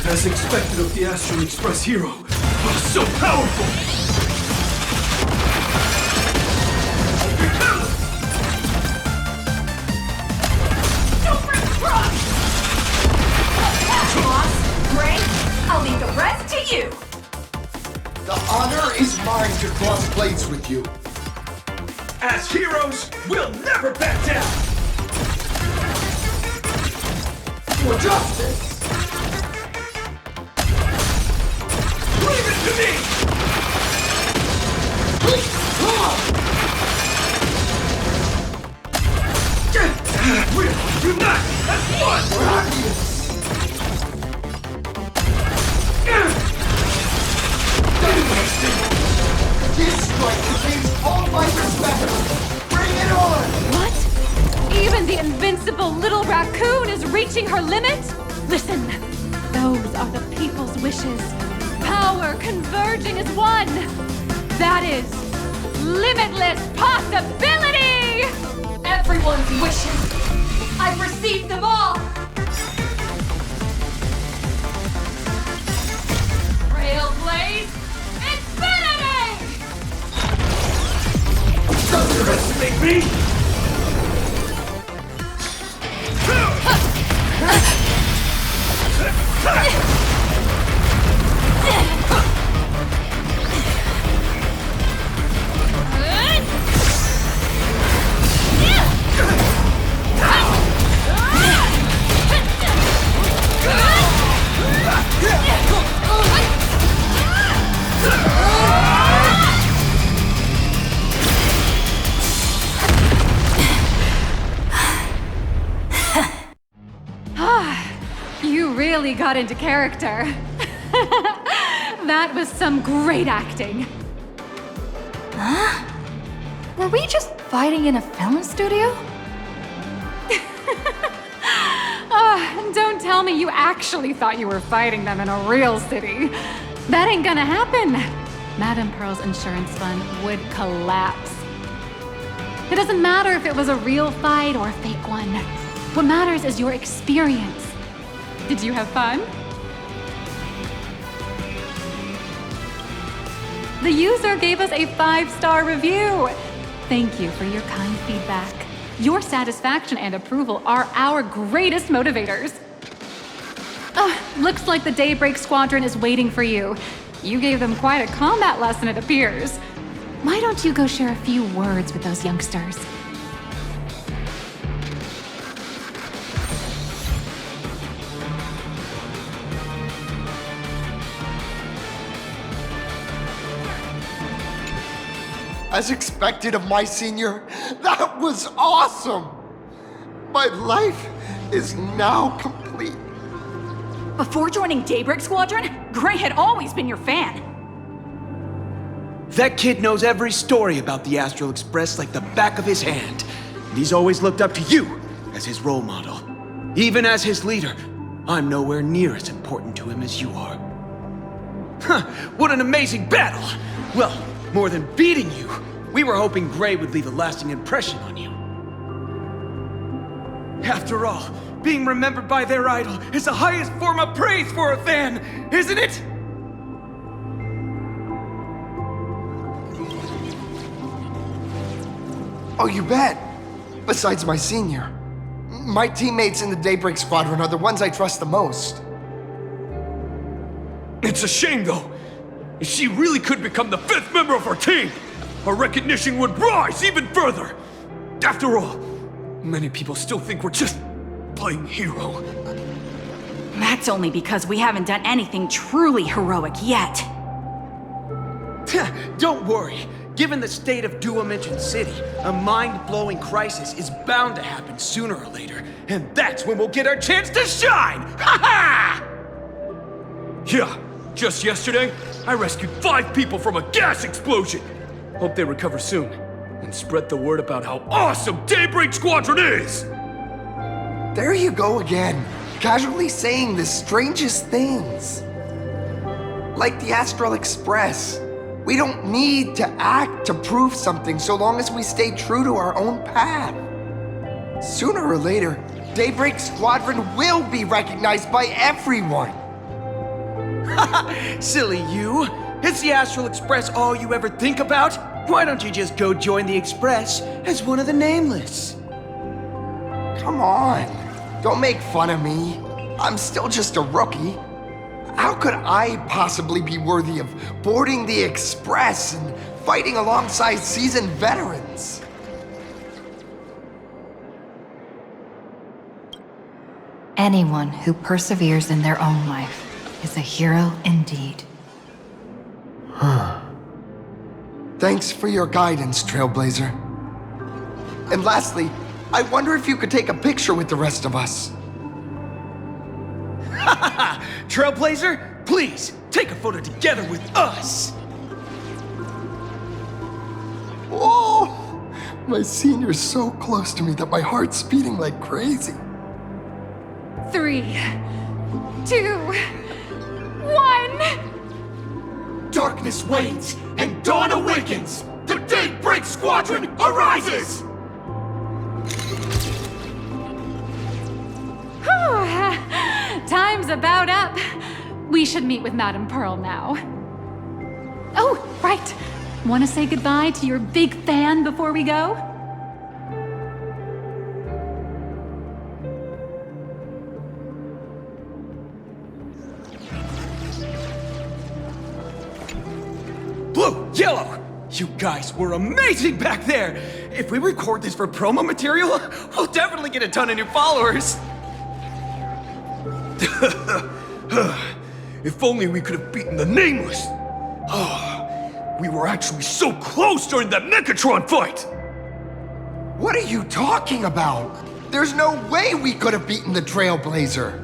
As expected of the Astral Express hero, so powerful! Super Crush! Boss, Gray, I'll leave the rest to you! The honor is mine to cross blades with you. As heroes, we'll never back down! For justice! Leave it to me! We'll unite as one! This strike contains all my respect! Bring it on! What? Even the invincible little raccoon is reaching her limit? Listen, those are the people's wishes. Power converging as one. That is limitless possibility! Everyone's wishes. I've received them all. Trailblaze Infinity! Don't underestimate me! You really got into character. That was some great acting. Huh? Were we just fighting in a film studio? Don't tell me you actually thought you were fighting them in a real city. That ain't gonna happen. Madame Pearl's insurance fund would collapse. It doesn't matter if it was a real fight or a fake one. What matters is your experience. Did you have fun? The user gave us a 5-star review. Thank you for your kind feedback. Your satisfaction and approval are our greatest motivators. Looks like the Daybreak Squadron is waiting for you. You gave them quite a combat lesson, it appears. Why don't you go share a few words with those youngsters? As expected of my senior, that was awesome! My life is now complete. Before joining Daybreak Squadron, Gray had always been your fan. That kid knows every story about the Astral Express like the back of his hand. And he's always looked up to you as his role model. Even as his leader, I'm nowhere near as important to him as you are. Huh, what an amazing battle! Well, more than beating you, we were hoping Gray would leave a lasting impression on you. After all, being remembered by their idol is the highest form of praise for a fan, isn't it? Oh, you bet. Besides my senior. My teammates in the Daybreak Squadron are the ones I trust the most. It's a shame, though. If she really could become the 5th member of our team, our recognition would rise even further. After all, many people still think we're just playing hero. That's only because we haven't done anything truly heroic yet. Don't worry. Given the state of Dual-Dimension City, a mind-blowing crisis is bound to happen sooner or later, and that's when we'll get our chance to shine! Ha ha! Yeah, just yesterday, I rescued 5 people from a gas explosion. Hope they recover soon, and spread the word about how awesome Daybreak Squadron is! There you go again, casually saying the strangest things. Like the Astral Express. We don't need to act to prove something so long as we stay true to our own path. Sooner or later, Daybreak Squadron will be recognized by everyone. Silly you! Is the Astral Express all you ever think about? Why don't you just go join the Express as one of the Nameless? Come on, don't make fun of me. I'm still just a rookie. How could I possibly be worthy of boarding the Express and fighting alongside seasoned veterans? Anyone who perseveres in their own life is a hero indeed. Thanks for your guidance, Trailblazer. And lastly, I wonder if you could take a picture with the rest of us. Trailblazer, please, take a photo together with us! Oh, my senior's so close to me that my heart's beating like crazy. 3, 2, 1. Darkness wanes and dawn awakens! The Daybreak Squadron arises! Time's about up. We should meet with Madame Pearl now. Oh, right. Want to say goodbye to your big fan before we go? Blue, yellow! You guys were amazing back there! If we record this for promo material, we'll definitely get a ton of new followers! If only we could have beaten the Nameless! We were actually so close during that Mechatron fight! What are you talking about? There's no way we could have beaten the Trailblazer.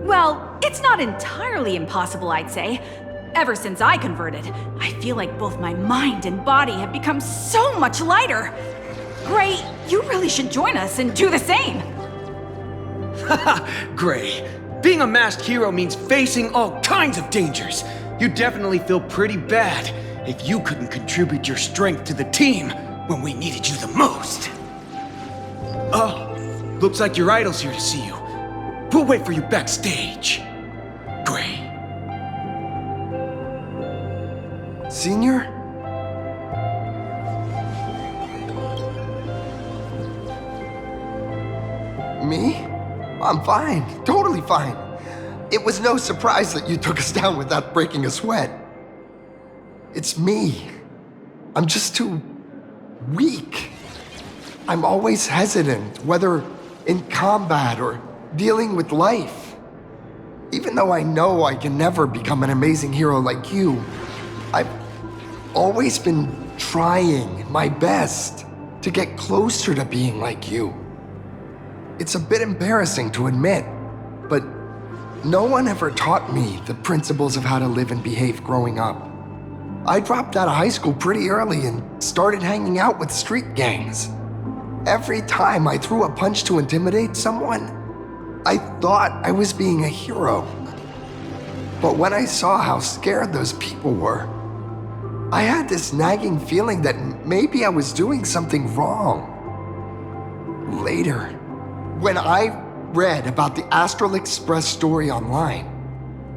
Well, it's not entirely impossible, I'd say. Ever since I converted, I feel like both my mind and body have become so much lighter. Gray, you really should join us and do the same. Haha, Gray. Being a masked hero means facing all kinds of dangers. You'd definitely feel pretty bad if you couldn't contribute your strength to the team when we needed you the most. Oh, looks like your idol's here to see you. We'll wait for you backstage. Gray. Senior? I'm fine. Totally fine. It was no surprise that you took us down without breaking a sweat. It's me. I'm just too weak. I'm always hesitant, whether in combat or dealing with life. Even though I know I can never become an amazing hero like you, I've always been trying my best to get closer to being like you. It's a bit embarrassing to admit, but no one ever taught me the principles of how to live and behave growing up. I dropped out of high school pretty early and started hanging out with street gangs. Every time I threw a punch to intimidate someone, I thought I was being a hero. But when I saw how scared those people were, I had this nagging feeling that maybe I was doing something wrong. Later, when I read about the Astral Express story online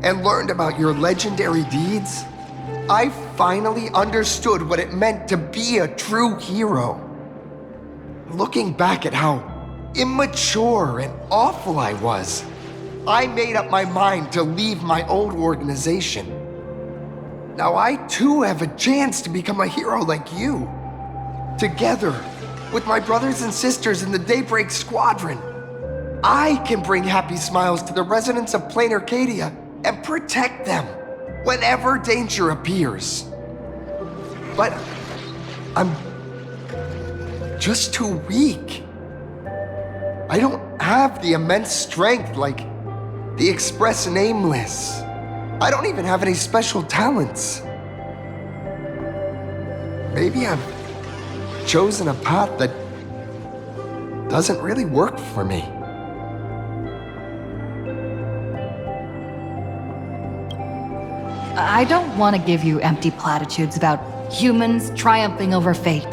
and learned about your legendary deeds, I finally understood what it meant to be a true hero. Looking back at how immature and awful I was, I made up my mind to leave my old organization. Now I too have a chance to become a hero like you. Together with my brothers and sisters in the Daybreak Squadron, I can bring happy smiles to the residents of Planarcadia and protect them whenever danger appears. But I'm just too weak. I don't have the immense strength like the Express Nameless. I don't even have any special talents. Maybe I've chosen a path that doesn't really work for me. I don't want to give you empty platitudes about humans triumphing over fate.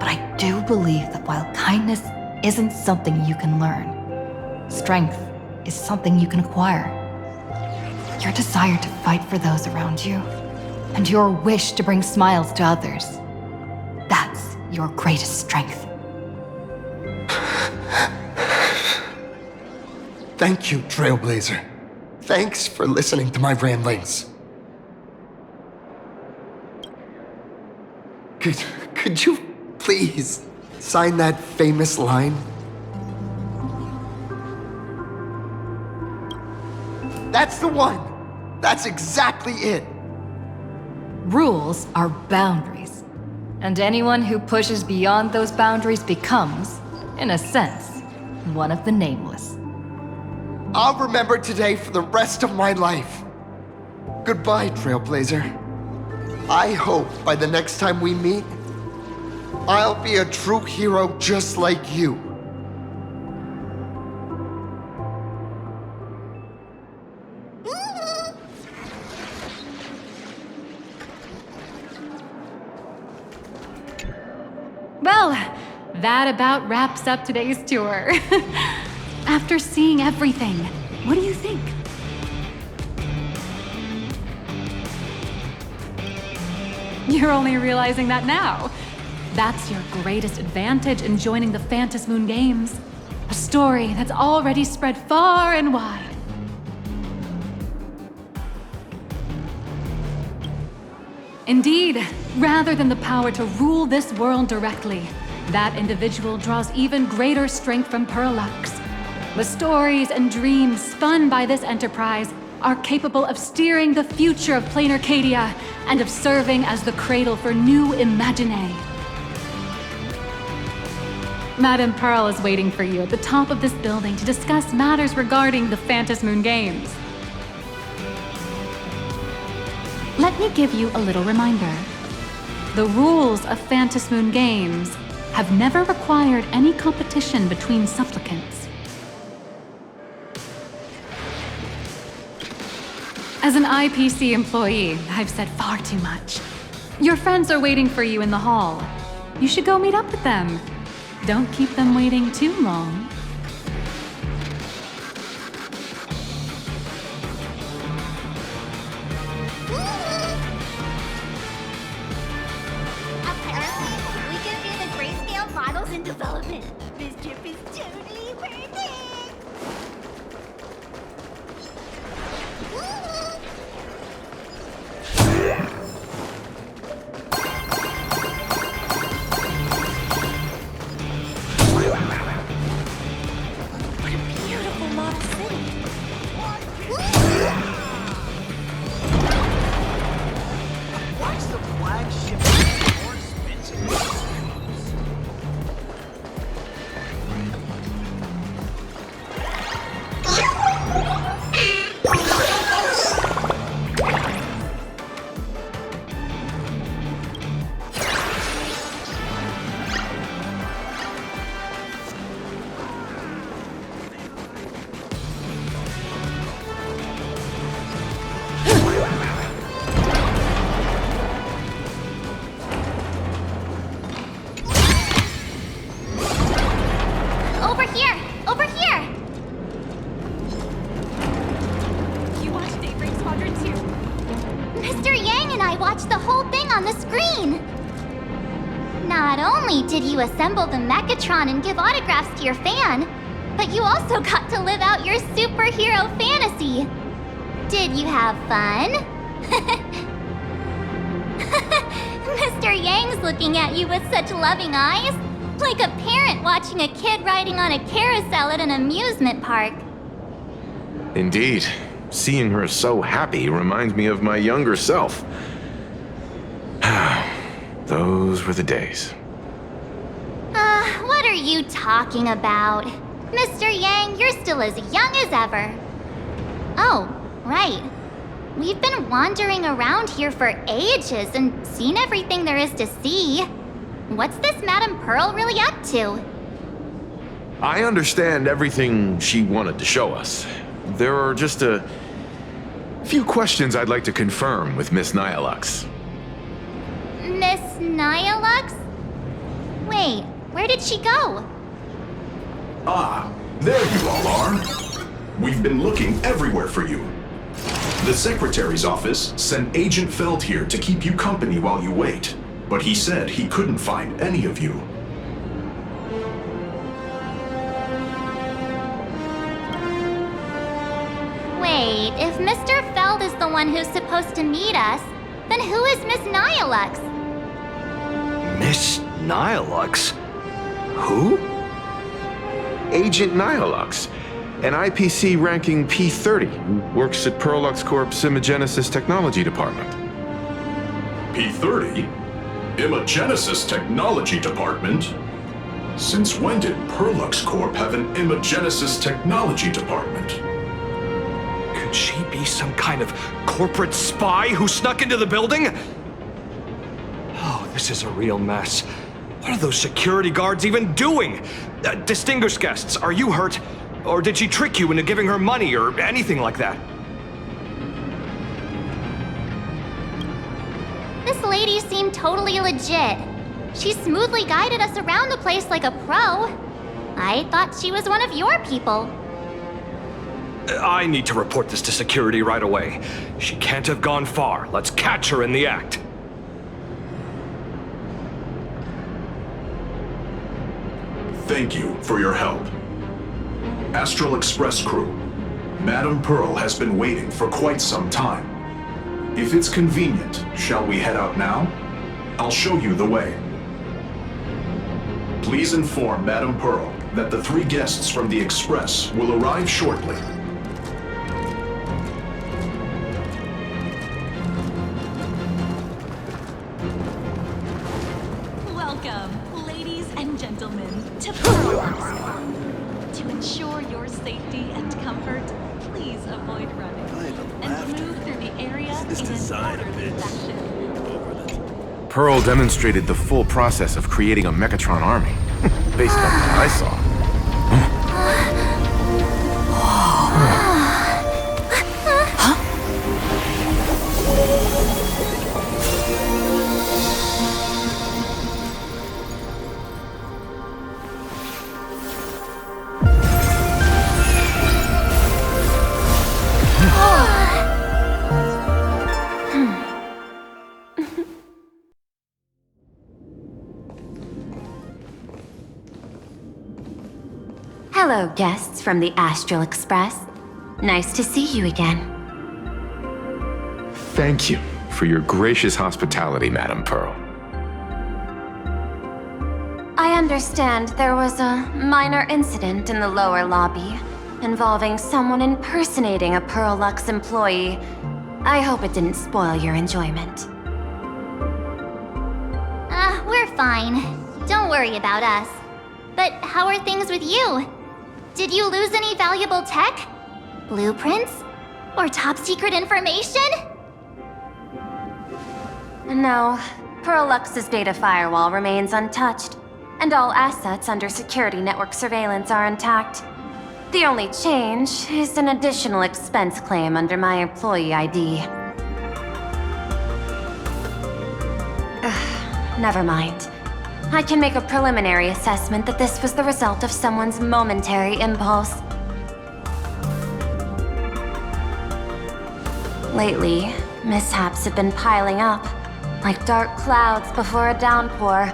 But I do believe that while kindness isn't something you can learn, strength is something you can acquire. Your desire to fight for those around you, and your wish to bring smiles to others, that's your greatest strength. Thank you, Trailblazer. Thanks for listening to my ramblings. Could you please sign that famous line? That's the one! That's exactly it! Rules are boundaries, and anyone who pushes beyond those boundaries becomes, in a sense, one of the nameless. I'll remember today for the rest of my life. Goodbye, Trailblazer. I hope by the next time we meet, I'll be a true hero just like you. Well, that about wraps up today's tour. After seeing everything, what do you think? You're only realizing that now. That's your greatest advantage in joining the Phantasmoon Games. A story that's already spread far and wide. Indeed, rather than the power to rule this world directly, that individual draws even greater strength from Parallax. The stories and dreams spun by this enterprise are capable of steering the future of Planarcadia and of serving as the cradle for new Imaginae. Madame Pearl is waiting for you at the top of this building to discuss matters regarding the Phantasmoon Games. Let me give you a little reminder. The rules of Phantasmoon Games have never required any competition between supplicants. As an IPC employee, I've said far too much. Your friends are waiting for you in the hall. You should go meet up with them. Don't keep them waiting too long. Apparently, we can be the grayscale models in development. This trip is totally worth it! watched the whole thing on the screen. Not only did you assemble the Mechatron and give autographs to your fan, but you also got to live out your superhero fantasy. Did you have fun? Mr. Yang's looking at you with such loving eyes, like a parent watching a kid riding on a carousel at an amusement park. Indeed. Seeing her so happy reminds me of my younger self. Those were the days. What are you talking about? Mr. Yang, you're still as young as ever. Oh, right. We've been wandering around here for ages and seen everything there is to see. What's this Madame Pearl really up to? I understand everything she wanted to show us. There are just a few questions I'd like to confirm with Miss Nyalux. Miss Nyalux? Wait, where did she go? Ah, there you all are. We've been looking everywhere for you. The Secretary's office sent Agent Feld here to keep you company while you wait, but he said he couldn't find any of you. Wait, if Mr. Feld is the one who's supposed to meet us, then who is Miss Nyalux? Miss Nyalux? Who? Agent Nyalux, an IPC ranking P30 who works at Perlux Corp's Imagenesis Technology Department. P30? Imagenesis Technology Department? Since when did Perlux Corp have an Imagenesis Technology Department? Could she be some kind of corporate spy who snuck into the building? Oh, this is a real mess. What are those security guards even doing? Distinguished guests, are you hurt? Or did she trick you into giving her money or anything like that? This lady seemed totally legit. She smoothly guided us around the place like a pro. I thought she was one of your people. I need to report this to security right away. She can't have gone far. Let's catch her in the act. Thank you for your help. Astral Express crew, Madame Pearl has been waiting for quite some time. If it's convenient, shall we head out now? I'll show you the way. Please inform Madame Pearl that the 3 guests from the Express will arrive shortly. Welcome, ladies and gentlemen, to Pearl. To ensure your safety and comfort, please avoid running and move through the area in an orderly fashion. Pearl demonstrated the full process of creating a Mechatron army, based on what I saw. Hello, guests from the Astral Express. Nice to see you again. Thank you for your gracious hospitality, Madame Pearl. I understand there was a minor incident in the lower lobby involving someone impersonating a Perlux employee. I hope it didn't spoil your enjoyment. We're fine. Don't worry about us. But how are things with you? Did you lose any valuable tech? Blueprints? Or top secret information? No, Perlux's data firewall remains untouched, and all assets under security network surveillance are intact. The only change is an additional expense claim under my employee ID. Never mind. I can make a preliminary assessment that this was the result of someone's momentary impulse. Lately, Mishaps have been piling up, like dark clouds before a downpour,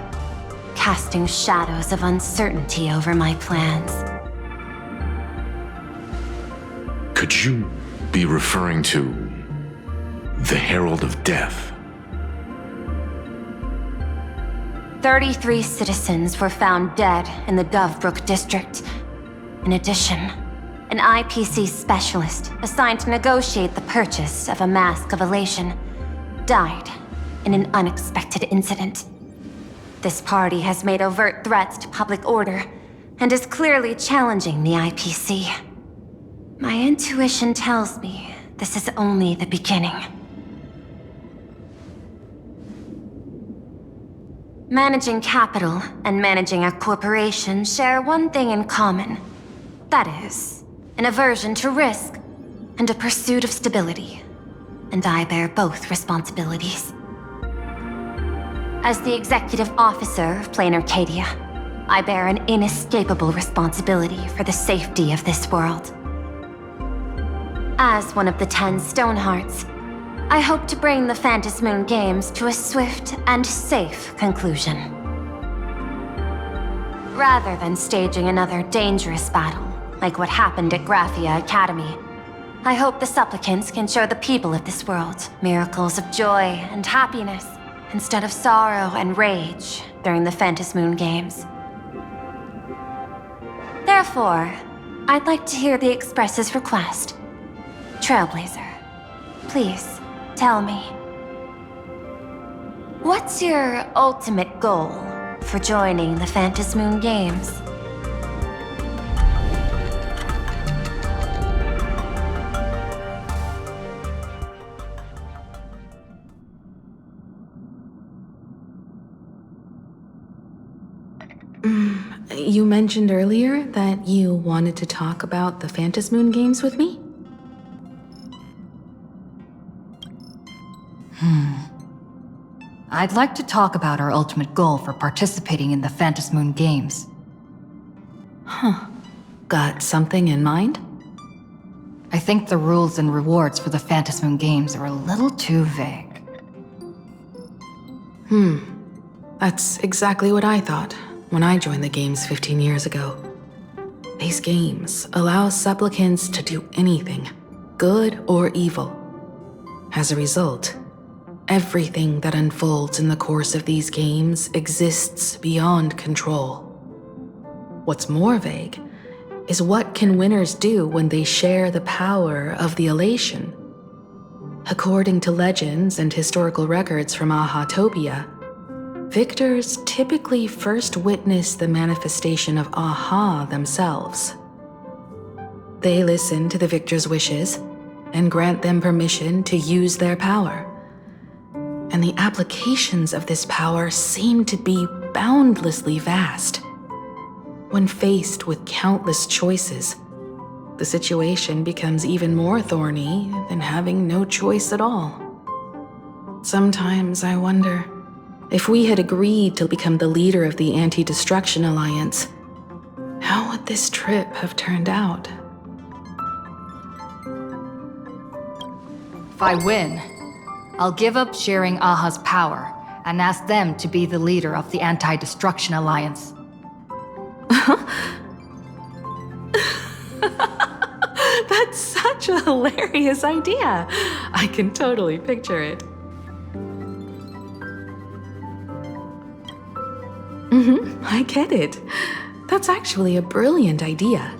casting shadows of uncertainty over my plans. Could you be referring to the Herald of Death? 33 citizens were found dead in the Dovebrook district. In addition, an IPC specialist assigned to negotiate the purchase of a mask of elation died in an unexpected incident. This party has made overt threats to public order and is clearly challenging the IPC. My intuition tells me this is only the beginning. Managing capital and managing a corporation share one thing in common. That is, an aversion to risk and a pursuit of stability. And I bear both responsibilities. As the executive officer of Planarcadia, I bear an inescapable responsibility for the safety of this world. As one of the 10 Stonehearts, I hope to bring the Phantasmoon Games to a swift and safe conclusion. Rather than staging another dangerous battle, like what happened at Graphia Academy, I hope the supplicants can show the people of this world miracles of joy and happiness, instead of sorrow and rage during the Phantasmoon Games. Therefore, I'd like to hear the Express's request. Trailblazer, please. Tell me, what's your ultimate goal for joining the Phantasmoon Games? You mentioned earlier that you wanted to talk about the Phantasmoon Games with me? I'd like to talk about our ultimate goal for participating in the Phantasmoon Games. Huh. Got something in mind? I think the rules and rewards for the Phantasmoon Games are a little too vague. That's exactly what I thought when I joined the games 15 years ago. These games allow supplicants to do anything, good or evil. As a result, everything that unfolds in the course of these games exists beyond control. What's more vague is what can winners do when they share the power of the elation. According to legends and historical records from Ahatopia, victors typically first witness the manifestation of Aha themselves. They listen to the victor's wishes and grant them permission to use their power. And the applications of this power seem to be boundlessly vast. When faced with countless choices, the situation becomes even more thorny than having no choice at all. Sometimes I wonder, if we had agreed to become the leader of the Anti-Destruction Alliance, how would this trip have turned out? If I win, I'll give up sharing Aha's power and ask them to be the leader of the Anti-Destruction Alliance. That's such a hilarious idea. I can totally picture it. I get it. That's actually a brilliant idea.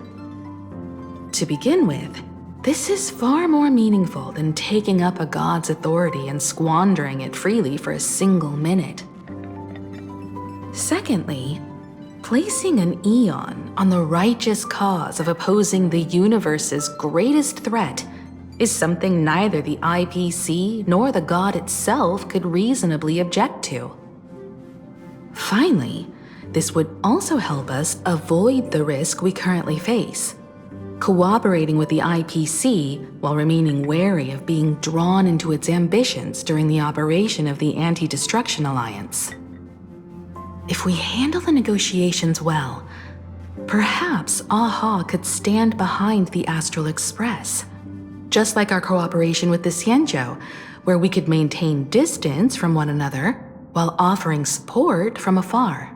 To begin with, this is far more meaningful than taking up a god's authority and squandering it freely for a single minute. Secondly, placing an Eon on the righteous cause of opposing the universe's greatest threat is something neither the IPC nor the god itself could reasonably object to. Finally, this would also help us avoid the risk we currently face, cooperating with the IPC while remaining wary of being drawn into its ambitions during the operation of the Anti-Destruction Alliance. If we handle the negotiations well, perhaps Aha could stand behind the Astral Express, just like our cooperation with the Xianzhou, where we could maintain distance from one another while offering support from afar.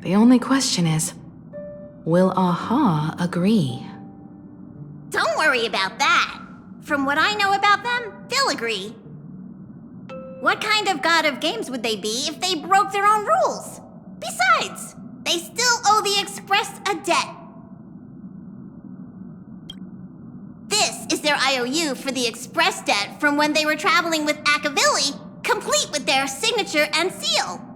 The only question is, will Aha agree? Don't worry about that. From what I know about them, they'll agree. What kind of god of games would they be if they broke their own rules? Besides, they still owe the Express a debt. This is their IOU for the Express debt from when they were traveling with Akavilli, complete with their signature and seal.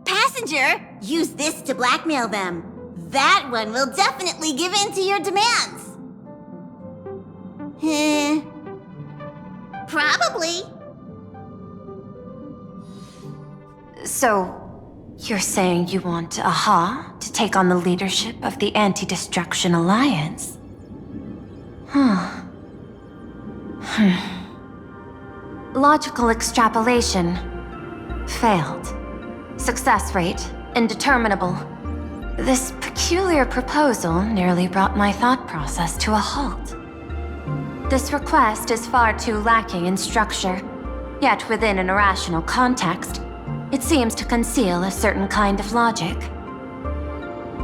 Passenger, use this to blackmail them. That one will definitely give in to your demands. Probably. So, you're saying you want Aha to take on the leadership of the Anti-Destruction Alliance? Logical extrapolation. Failed. Success rate indeterminable. This peculiar proposal nearly brought my thought process to a halt. This request is far too lacking in structure, yet within an irrational context, it seems to conceal a certain kind of logic.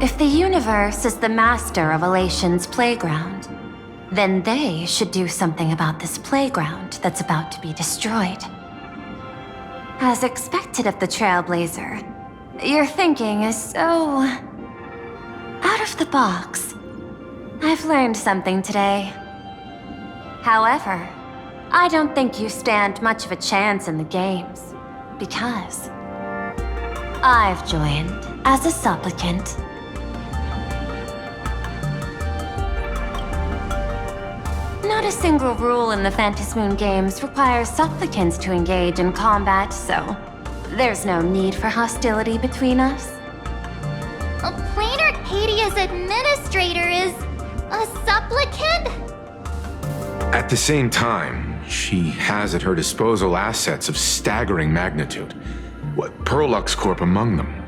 If the universe is the master of Elation's playground, then they should do something about this playground that's about to be destroyed. As expected of the Trailblazer, your thinking is so out of the box. I've learned something today. However, I don't think you stand much of a chance in the games, because I've joined as a supplicant. Not a single rule in the Phantasmoon games requires supplicants to engage in combat, so there's no need for hostility between us. Planarcadia's administrator is a supplicant? At the same time, she has at her disposal assets of staggering magnitude. Perlux Corp among them.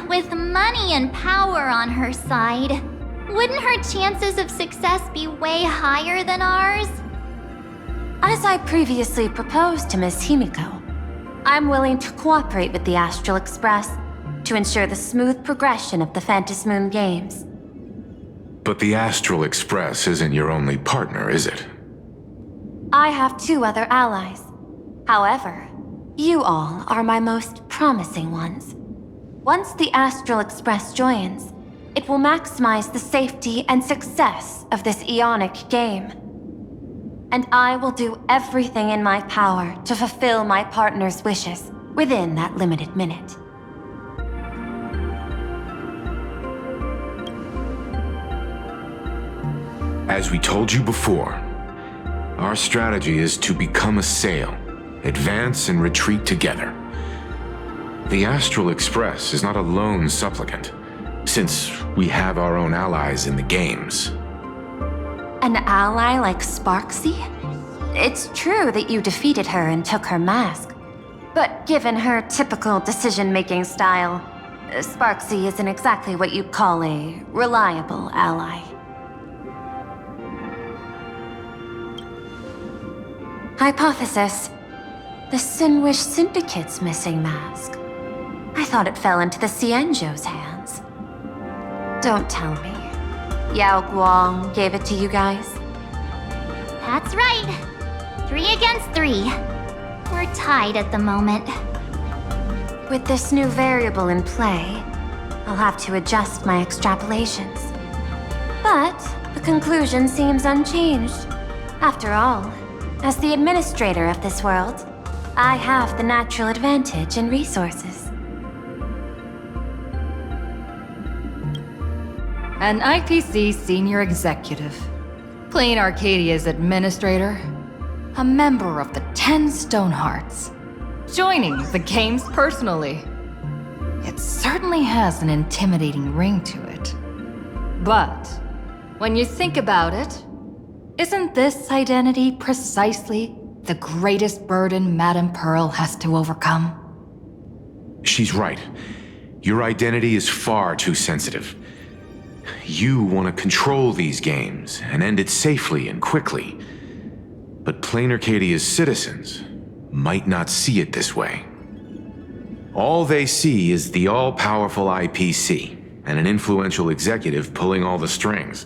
With money and power on her side, wouldn't her chances of success be way higher than ours? As I previously proposed to Miss Himiko, I'm willing to cooperate with the Astral Express to ensure the smooth progression of the Phantasmoon games. But the Astral Express isn't your only partner, is it? I have 2 other allies. However, you all are my most promising ones. Once the Astral Express joins, it will maximize the safety and success of this Ionic game. And I will do everything in my power to fulfill my partner's wishes within that limited minute. As we told you before, our strategy is to become a sail, advance and retreat together. The Astral Express is not a lone supplicant, since we have our own allies in the games. An ally like Sparksy? It's true that you defeated her and took her mask, but given her typical decision-making style, Sparksy isn't exactly what you'd call a reliable ally. Hypothesis. The Sinwish Syndicate's missing mask. I thought it fell into the Xianzhou's hands. Don't tell me. Yao Guang gave it to you guys? That's right. 3 against 3. We're tied at the moment. With this new variable in play, I'll have to adjust my extrapolations. But the conclusion seems unchanged. After all, as the administrator of this world, I have the natural advantage in resources. An IPC senior executive, Planarcadia's administrator, a member of the 10 Stonehearts, joining the games personally. It certainly has an intimidating ring to it. But when you think about it, isn't this identity precisely the greatest burden Madame Pearl has to overcome? She's right. Your identity is far too sensitive. You want to control these games and end it safely and quickly. But Planarcadia's citizens might not see it this way. All they see is the all-powerful IPC and an influential executive pulling all the strings.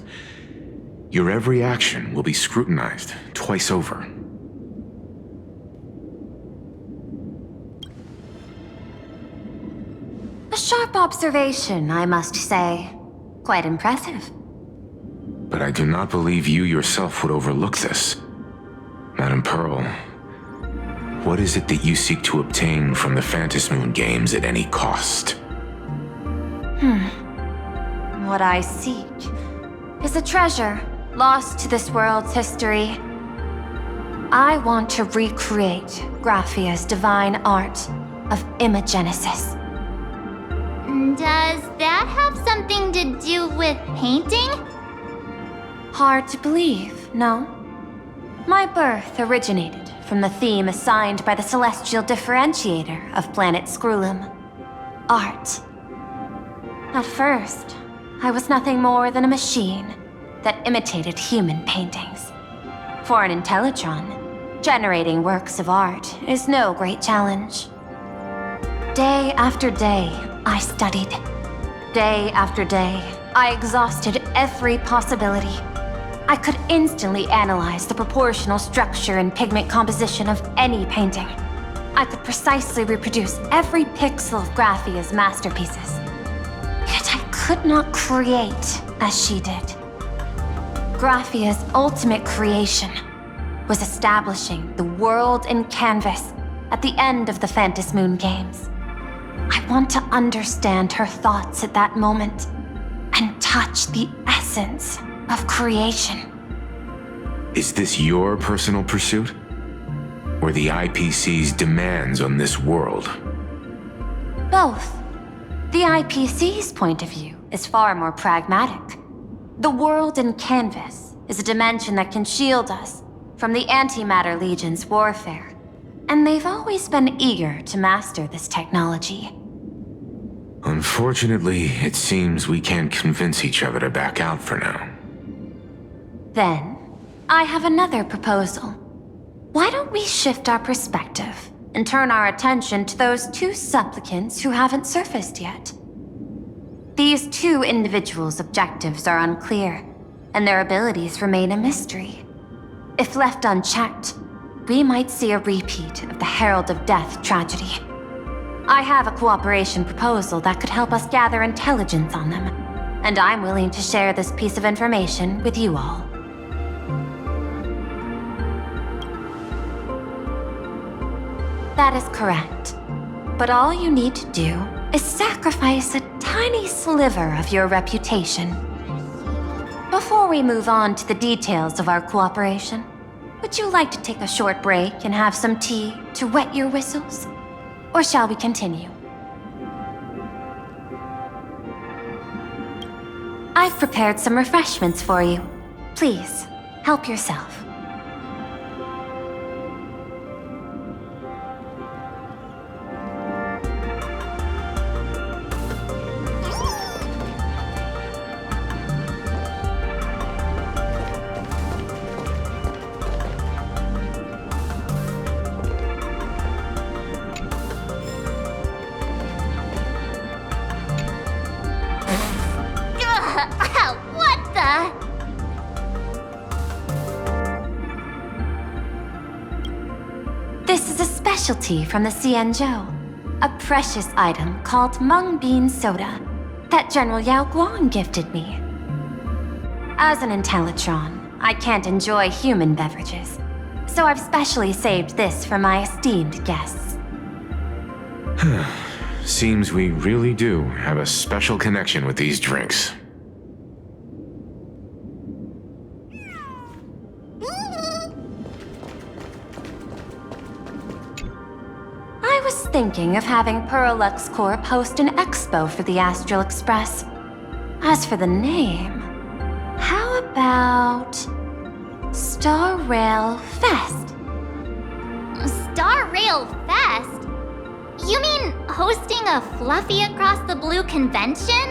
Your every action will be scrutinized twice over. A sharp observation, I must say. Quite impressive. But I do not believe you yourself would overlook this. Madame Pearl, what is it that you seek to obtain from the Phantasmoon games at any cost? What I seek is a treasure lost to this world's history. I want to recreate Graphia's divine art of imagenesis. Does that have something to do with painting? Hard to believe, no? My birth originated from the theme assigned by the celestial differentiator of planet Scrulum: art. At first, I was nothing more than a machine that imitated human paintings. For an Intellitron, generating works of art is no great challenge. Day after day, I studied. Day after day, I exhausted every possibility. I could instantly analyze the proportional structure and pigment composition of any painting. I could precisely reproduce every pixel of Graphia's masterpieces. Yet I could not create as she did. Graphia's ultimate creation was establishing the world in canvas at the end of the Phantasmoon games. I want to understand her thoughts at that moment and touch the essence of creation. Is this your personal pursuit? Or the IPC's demands on this world? Both. The IPC's point of view is far more pragmatic. The world in canvas is a dimension that can shield us from the Antimatter Legion's warfare, and they've always been eager to master this technology. Unfortunately, it seems we can't convince each other to back out for now. Then, I have another proposal. Why don't we shift our perspective and turn our attention to those 2 supplicants who haven't surfaced yet? These 2 individuals' objectives are unclear, and their abilities remain a mystery. If left unchecked, we might see a repeat of the Herald of Death tragedy. I have a cooperation proposal that could help us gather intelligence on them, and I'm willing to share this piece of information with you all. That is correct. But all you need to do is sacrifice a tiny sliver of your reputation. Before we move on to the details of our cooperation, would you like to take a short break and have some tea to wet your whistles? Or shall we continue? I've prepared some refreshments for you. Please, help yourself. This is a specialty from the Xianzhou, a precious item called mung bean soda that General Yao Guang gifted me. As an Intellitron, I can't enjoy human beverages, so I've specially saved this for my esteemed guests. Seems we really do have a special connection with these drinks. I was thinking of having Perlux Corp host an expo for the Astral Express. As for the name, how about Star Rail Fest? Star Rail Fest? You mean hosting a Fluffy Across the Blue convention?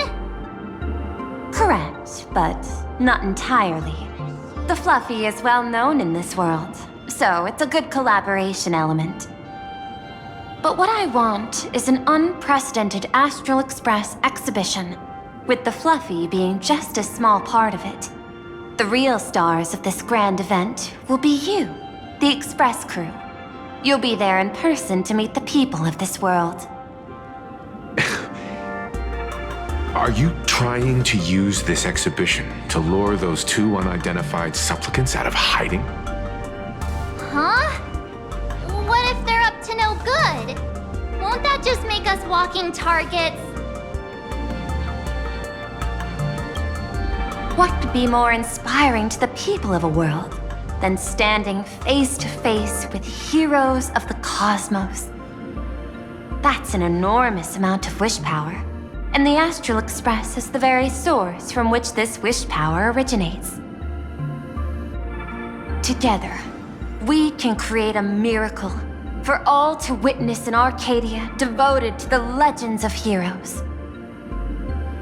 Correct, but not entirely. The Fluffy is well known in this world, so it's a good collaboration element. But what I want is an unprecedented Astral Express exhibition, with the Fluffy being just a small part of it. The real stars of this grand event will be you, the Express crew. You'll be there in person to meet the people of this world. Are you trying to use this exhibition to lure those two unidentified supplicants out of hiding? Huh? What if they're up to no good? Won't that just make us walking targets? What could be more inspiring to the people of a world than standing face to face with heroes of the cosmos? That's an enormous amount of wish power, and the Astral Express is the very source from which this wish power originates. Together, we can create a miracle for all to witness in Arcadia devoted to the legends of heroes.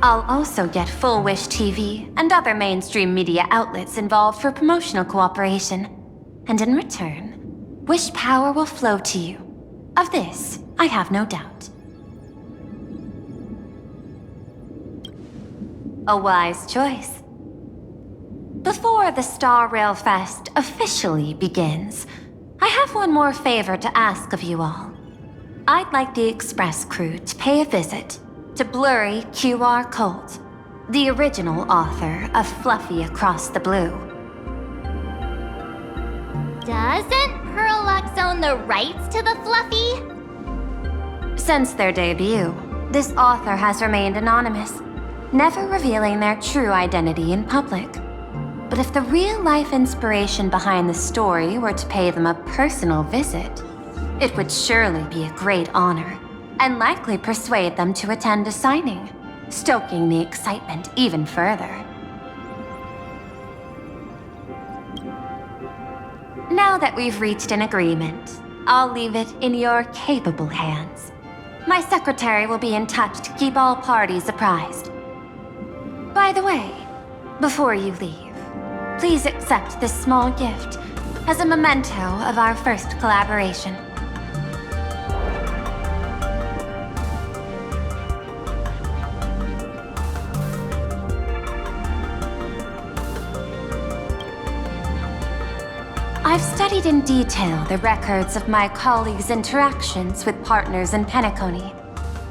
I'll also get Full Wish TV and other mainstream media outlets involved for promotional cooperation. And in return, wish power will flow to you. Of this, I have no doubt. A wise choice. Before the Star Rail Fest officially begins, I have one more favor to ask of you all. I'd like the Express crew to pay a visit to Blurry QR Colt, the original author of Fluffy Across the Blue. Doesn't Perlux own the rights to the Fluffy? Since their debut, this author has remained anonymous, never revealing their true identity in public. But if the real-life inspiration behind the story were to pay them a personal visit, it would surely be a great honor, and likely persuade them to attend a signing, stoking the excitement even further. Now that we've reached an agreement, I'll leave it in your capable hands. My secretary will be in touch to keep all parties apprised. By the way, before you leave, please accept this small gift as a memento of our first collaboration. I've studied in detail the records of my colleagues' interactions with partners in Penacony,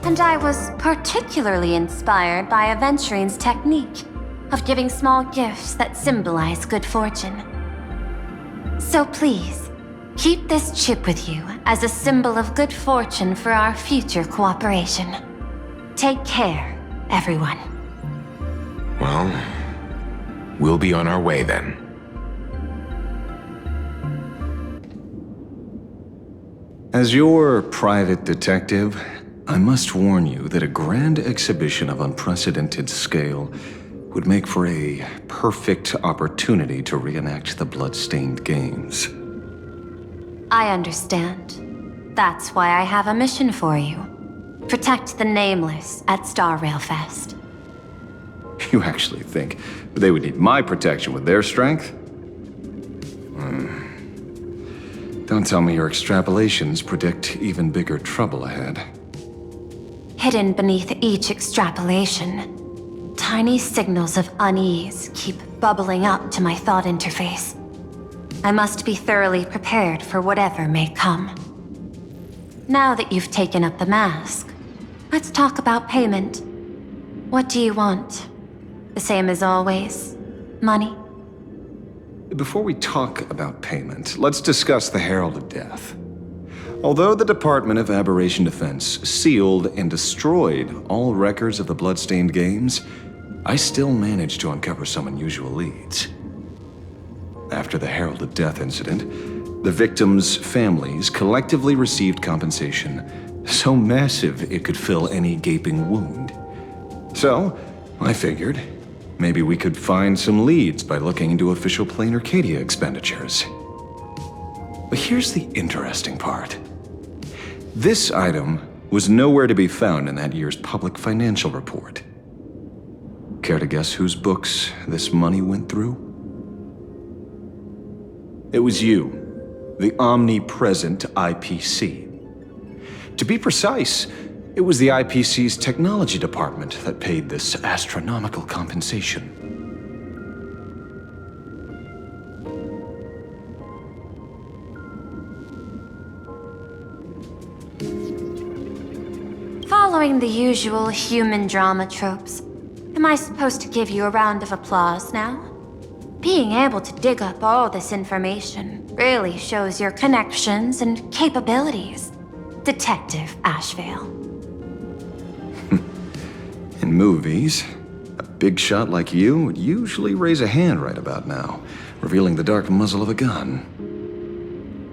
and I was particularly inspired by Aventurine's technique of giving small gifts that symbolize good fortune. So please, keep this chip with you as a symbol of good fortune for our future cooperation. Take care, everyone. Well, we'll be on our way then. As your private detective, I must warn you that a grand exhibition of unprecedented scale would make for a perfect opportunity to reenact the blood-stained games. I understand. That's why I have a mission for you. Protect the Nameless at Star Rail Fest. You actually think they would need my protection with their strength? Don't tell me your extrapolations predict even bigger trouble ahead. Hidden beneath each extrapolation, tiny signals of unease keep bubbling up to my thought interface. I must be thoroughly prepared for whatever may come. Now that you've taken up the mask, let's talk about payment. What do you want? The same as always? Money? Before we talk about payment, let's discuss the Herald of Death. Although the Department of Aberration Defense sealed and destroyed all records of the Bloodstained Games, I still managed to uncover some unusual leads. After the Herald of Death incident, the victims' families collectively received compensation so massive it could fill any gaping wound. So, I figured, maybe we could find some leads by looking into official Planarcadia expenditures. But here's the interesting part. This item was nowhere to be found in that year's public financial report. Care to guess whose books this money went through? It was you, the omnipresent IPC. To be precise, it was the IPC's technology department that paid this astronomical compensation. Following the usual human drama tropes, am I supposed to give you a round of applause now? Being able to dig up all this information really shows your connections and capabilities, Detective Ashvale. In movies, a big shot like you would usually raise a hand right about now, revealing the dark muzzle of a gun.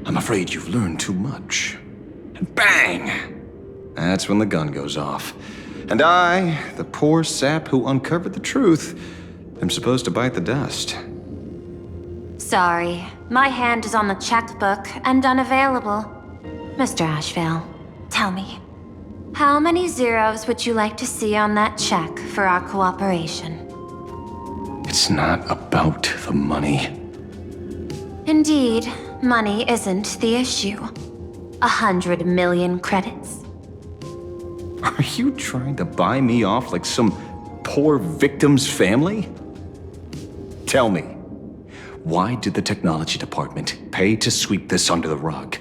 I'm afraid you've learned too much. And bang! That's when the gun goes off. And I, the poor sap who uncovered the truth, am supposed to bite the dust. Sorry, my hand is on the checkbook and unavailable. Mr. Ashvale, tell me, how many zeros would you like to see on that check for our cooperation? It's not about the money. Indeed, money isn't the issue. 100 million credits. Are you trying to buy me off like some poor victim's family? Tell me, why did the technology department pay to sweep this under the rug?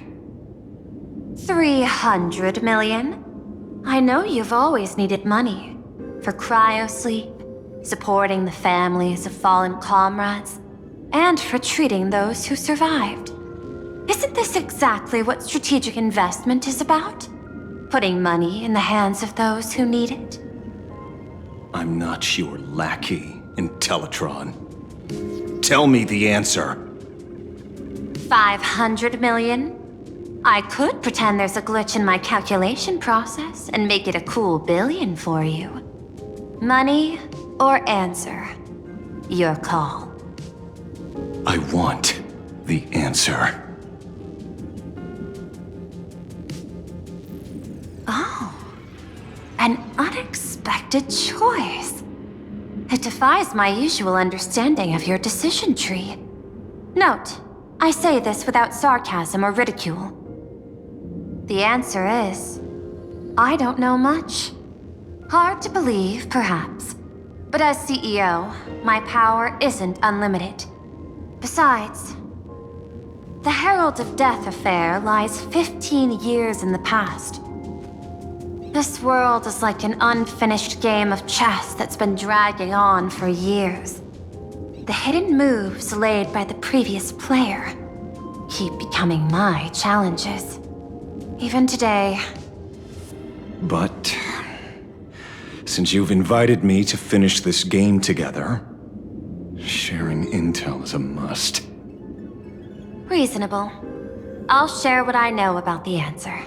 300 million? I know you've always needed money. For cryosleep, supporting the families of fallen comrades, and for treating those who survived. Isn't this exactly what strategic investment is about? Putting money in the hands of those who need it? I'm not your lackey, Intellitron. Tell me the answer. 500 million? I could pretend there's a glitch in my calculation process and make it a cool billion for you. Money or answer? Your call. I want the answer. Oh, an unexpected choice. It defies my usual understanding of your decision tree. Note, I say this without sarcasm or ridicule. The answer is, I don't know much. Hard to believe, perhaps. But as CEO, my power isn't unlimited. Besides, the Herald of Death affair lies 15 years in the past. This world is like an unfinished game of chess that's been dragging on for years. The hidden moves laid by the previous player keep becoming my challenges. Even today. But since you've invited me to finish this game together, sharing intel is a must. Reasonable. I'll share what I know about the answer.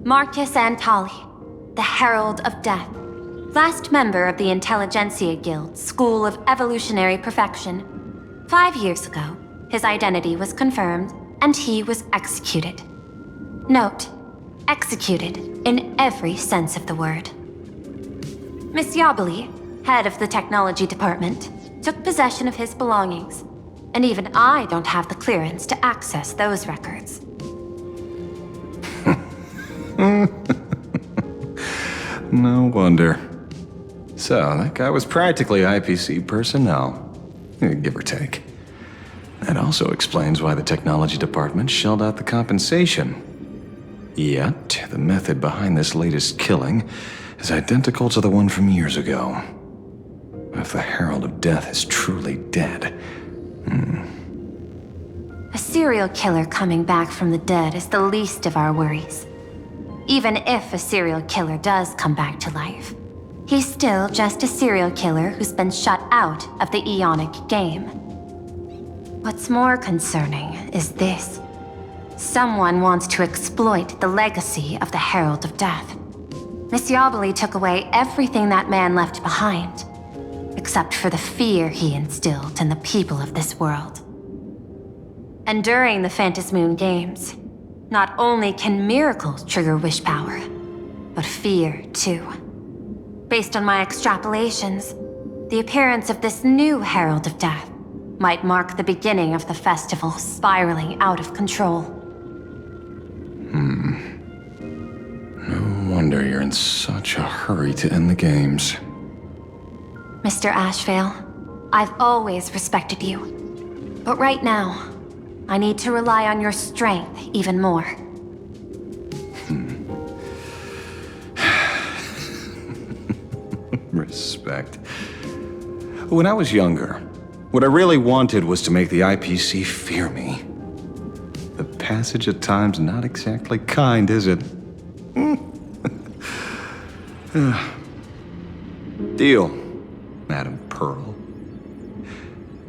Marcus Antali, the Herald of Death, last member of the Intelligentsia Guild School of Evolutionary Perfection. 5 years ago, his identity was confirmed, and he was executed. Note, executed in every sense of the word. Miss Yabali, head of the technology department, took possession of his belongings, and even I don't have the clearance to access those records. No wonder. So, that guy was practically IPC personnel, give or take. That also explains why the technology department shelled out the compensation. Yet, the method behind this latest killing is identical to the one from years ago. If the Herald of Death is truly dead... A serial killer coming back from the dead is the least of our worries. Even if a serial killer does come back to life, he's still just a serial killer who's been shut out of the Ionic game. What's more concerning is this. Someone wants to exploit the legacy of the Herald of Death. Missioboli took away everything that man left behind, except for the fear he instilled in the people of this world. And during the Phantasmoon Games, not only can miracles trigger wish power, but fear too. Based on my extrapolations, the appearance of this new Herald of Death might mark the beginning of the festival spiraling out of control. No wonder you're in such a hurry to end the games. Mr. Ashvale, I've always respected you. But right now, I need to rely on your strength even more. Respect. When I was younger, what I really wanted was to make the IPC fear me. The passage at times not exactly kind, is it? Deal, Madam Pearl.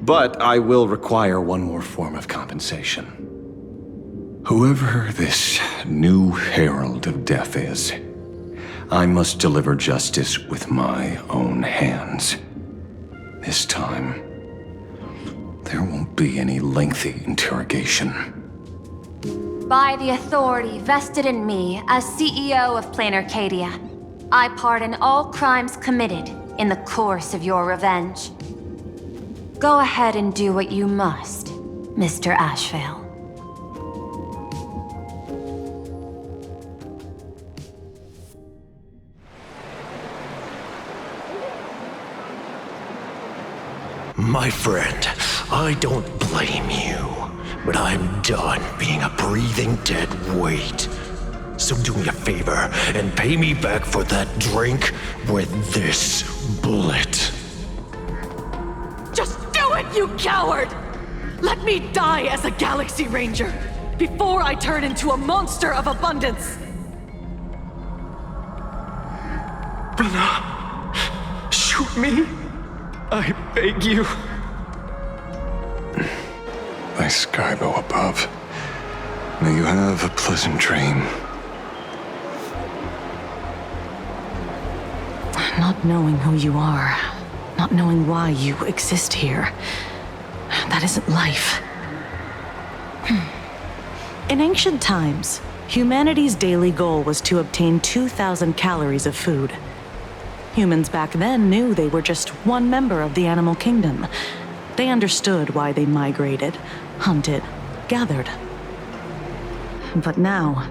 But I will require one more form of compensation. Whoever this new Herald of Death is, I must deliver justice with my own hands. This time, there won't be any lengthy interrogation. By the authority vested in me as CEO of Planarcadia, I pardon all crimes committed in the course of your revenge. Go ahead and do what you must, Mr. Ashvale. My friend, I don't blame you, but I'm done being a breathing dead weight. So do me a favor and pay me back for that drink with this bullet. Just do it, you coward! Let me die as a Galaxy Ranger before I turn into a monster of abundance! Bana, shoot me. I beg you. Thy Skybow above. May you have a pleasant dream. Not knowing who you are, not knowing why you exist here, that isn't life. In ancient times, humanity's daily goal was to obtain 2,000 calories of food. Humans back then knew they were just one member of the animal kingdom. They understood why they migrated, hunted, gathered. But now,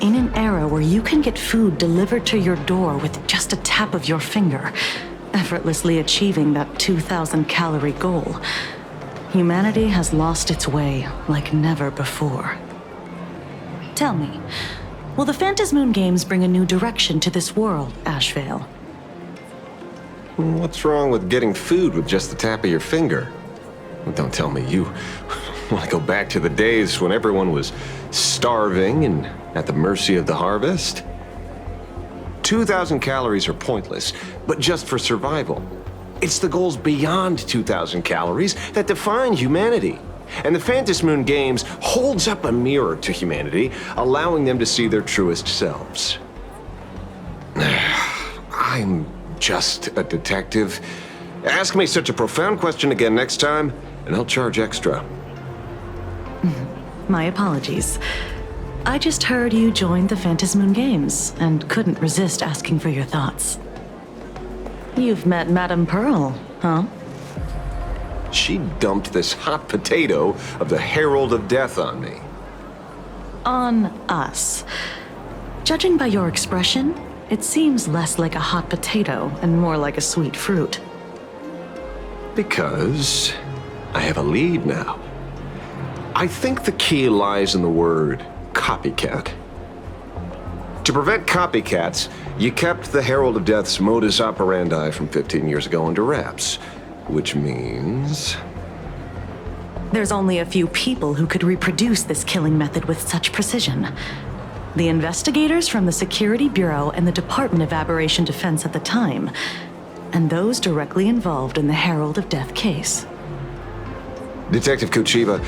in an era where you can get food delivered to your door with just a tap of your finger, effortlessly achieving that 2,000 calorie goal, humanity has lost its way like never before. Tell me, will the Phantasmoon Games bring a new direction to this world, Ashvale? What's wrong with getting food with just the tap of your finger? Well, don't tell me you want to go back to the days when everyone was starving and at the mercy of the harvest? 2,000 calories are pointless, but just for survival. It's the goals beyond 2,000 calories that define humanity. And the Phantasmoon Games holds up a mirror to humanity, allowing them to see their truest selves. I'm just a detective. Ask me such a profound question again next time, and I'll charge extra. My apologies. I just heard you joined the Phantasmoon Games and couldn't resist asking for your thoughts. You've met Madame Pearl, huh? She dumped this hot potato of the Herald of Death on me. On us. Judging by your expression, it seems less like a hot potato and more like a sweet fruit. Because I have a lead now. I think the key lies in the word copycat. To prevent copycats, you kept the Herald of Death's modus operandi from 15 years ago under wraps. Which means... There's only a few people who could reproduce this killing method with such precision. The investigators from the Security Bureau and the Department of Aberration Defense at the time, and those directly involved in the Herald of Death case. Detective Kuchiba,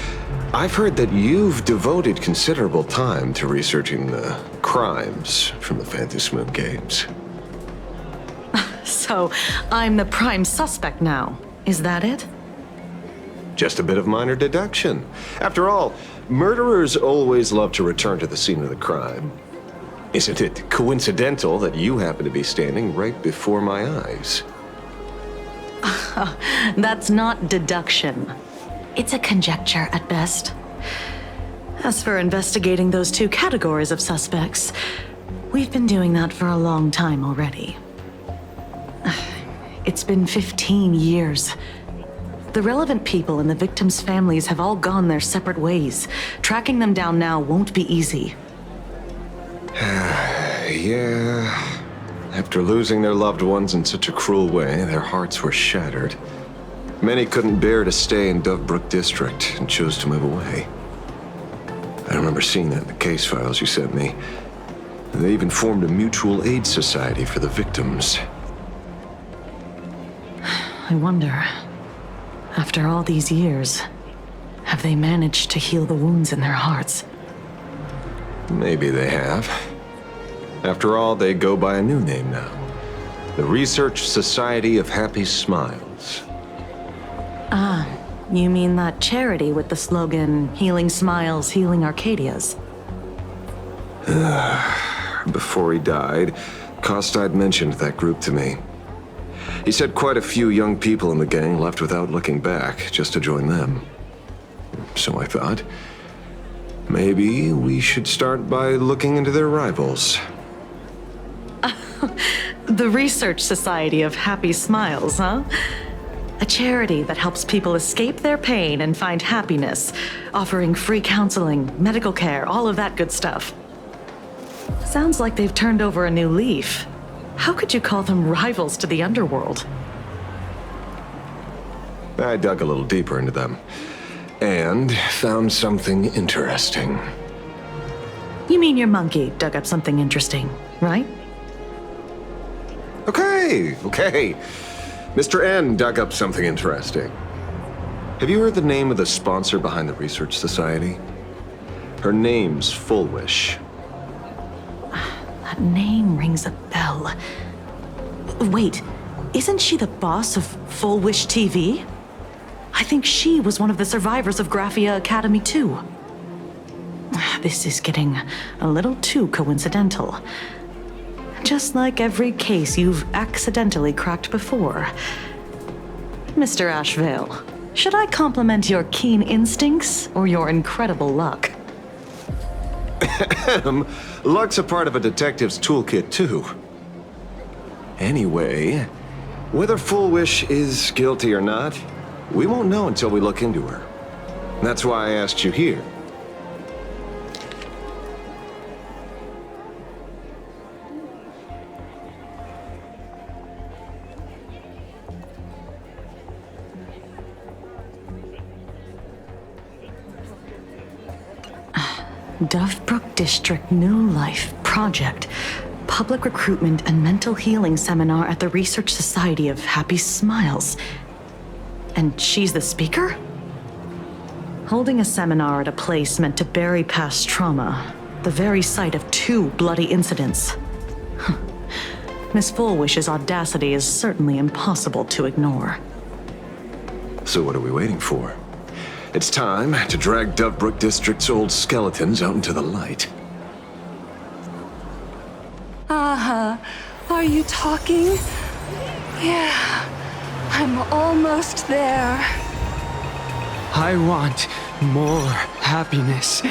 I've heard that you've devoted considerable time to researching the crimes from the Phantasmoon games. So, I'm the prime suspect now. Is that it? Just a bit of minor deduction. After all, murderers always love to return to the scene of the crime. Isn't it coincidental that you happen to be standing right before my eyes? That's not deduction. It's a conjecture at best. As for investigating those two categories of suspects, we've been doing that for a long time already. It's been 15 years. The relevant people and the victims' families have all gone their separate ways. Tracking them down now won't be easy. Yeah. After losing their loved ones in such a cruel way, their hearts were shattered. Many couldn't bear to stay in Dovebrook District and chose to move away. I remember seeing that in the case files you sent me. They even formed a mutual aid society for the victims. I wonder, after all these years, have they managed to heal the wounds in their hearts? Maybe they have. After all, they go by a new name now. The Research Society of Happy Smiles. Ah, you mean that charity with the slogan, Healing Smiles, Healing Arcadias? Before he died, Kostide mentioned that group to me. He said quite a few young people in the gang left without looking back, just to join them. So I thought, maybe we should start by looking into their rivals. The Research Society of Happy Smiles, huh? A charity that helps people escape their pain and find happiness, offering free counseling, medical care, all of that good stuff. Sounds like they've turned over a new leaf. How could you call them rivals to the underworld? I dug a little deeper into them, and found something interesting. You mean your monkey dug up something interesting, right? Okay. Mr. N dug up something interesting. Have you heard the name of the sponsor behind the Research Society? Her name's Full Wish. That name rings a bell. Wait, isn't she the boss of Full Wish TV? I think she was one of the survivors of Graphia Academy too. This is getting a little too coincidental. Just like every case you've accidentally cracked before. Mr. Ashvale, should I compliment your keen instincts or your incredible luck? Luck's a part of a detective's toolkit, too. Anyway, whether Full Wish is guilty or not, we won't know until we look into her. That's why I asked you here. Dovebrook District New Life Project, Public Recruitment and Mental Healing Seminar at the Research Society of Happy Smiles. And she's the speaker? Holding a seminar at a place meant to bury past trauma, the very site of 2 bloody incidents. Miss Fullwish's audacity is certainly impossible to ignore. So what are we waiting for? It's time to drag Dovebrook District's old skeletons out into the light. Are you talking? Yeah, I'm almost there. I want more happiness.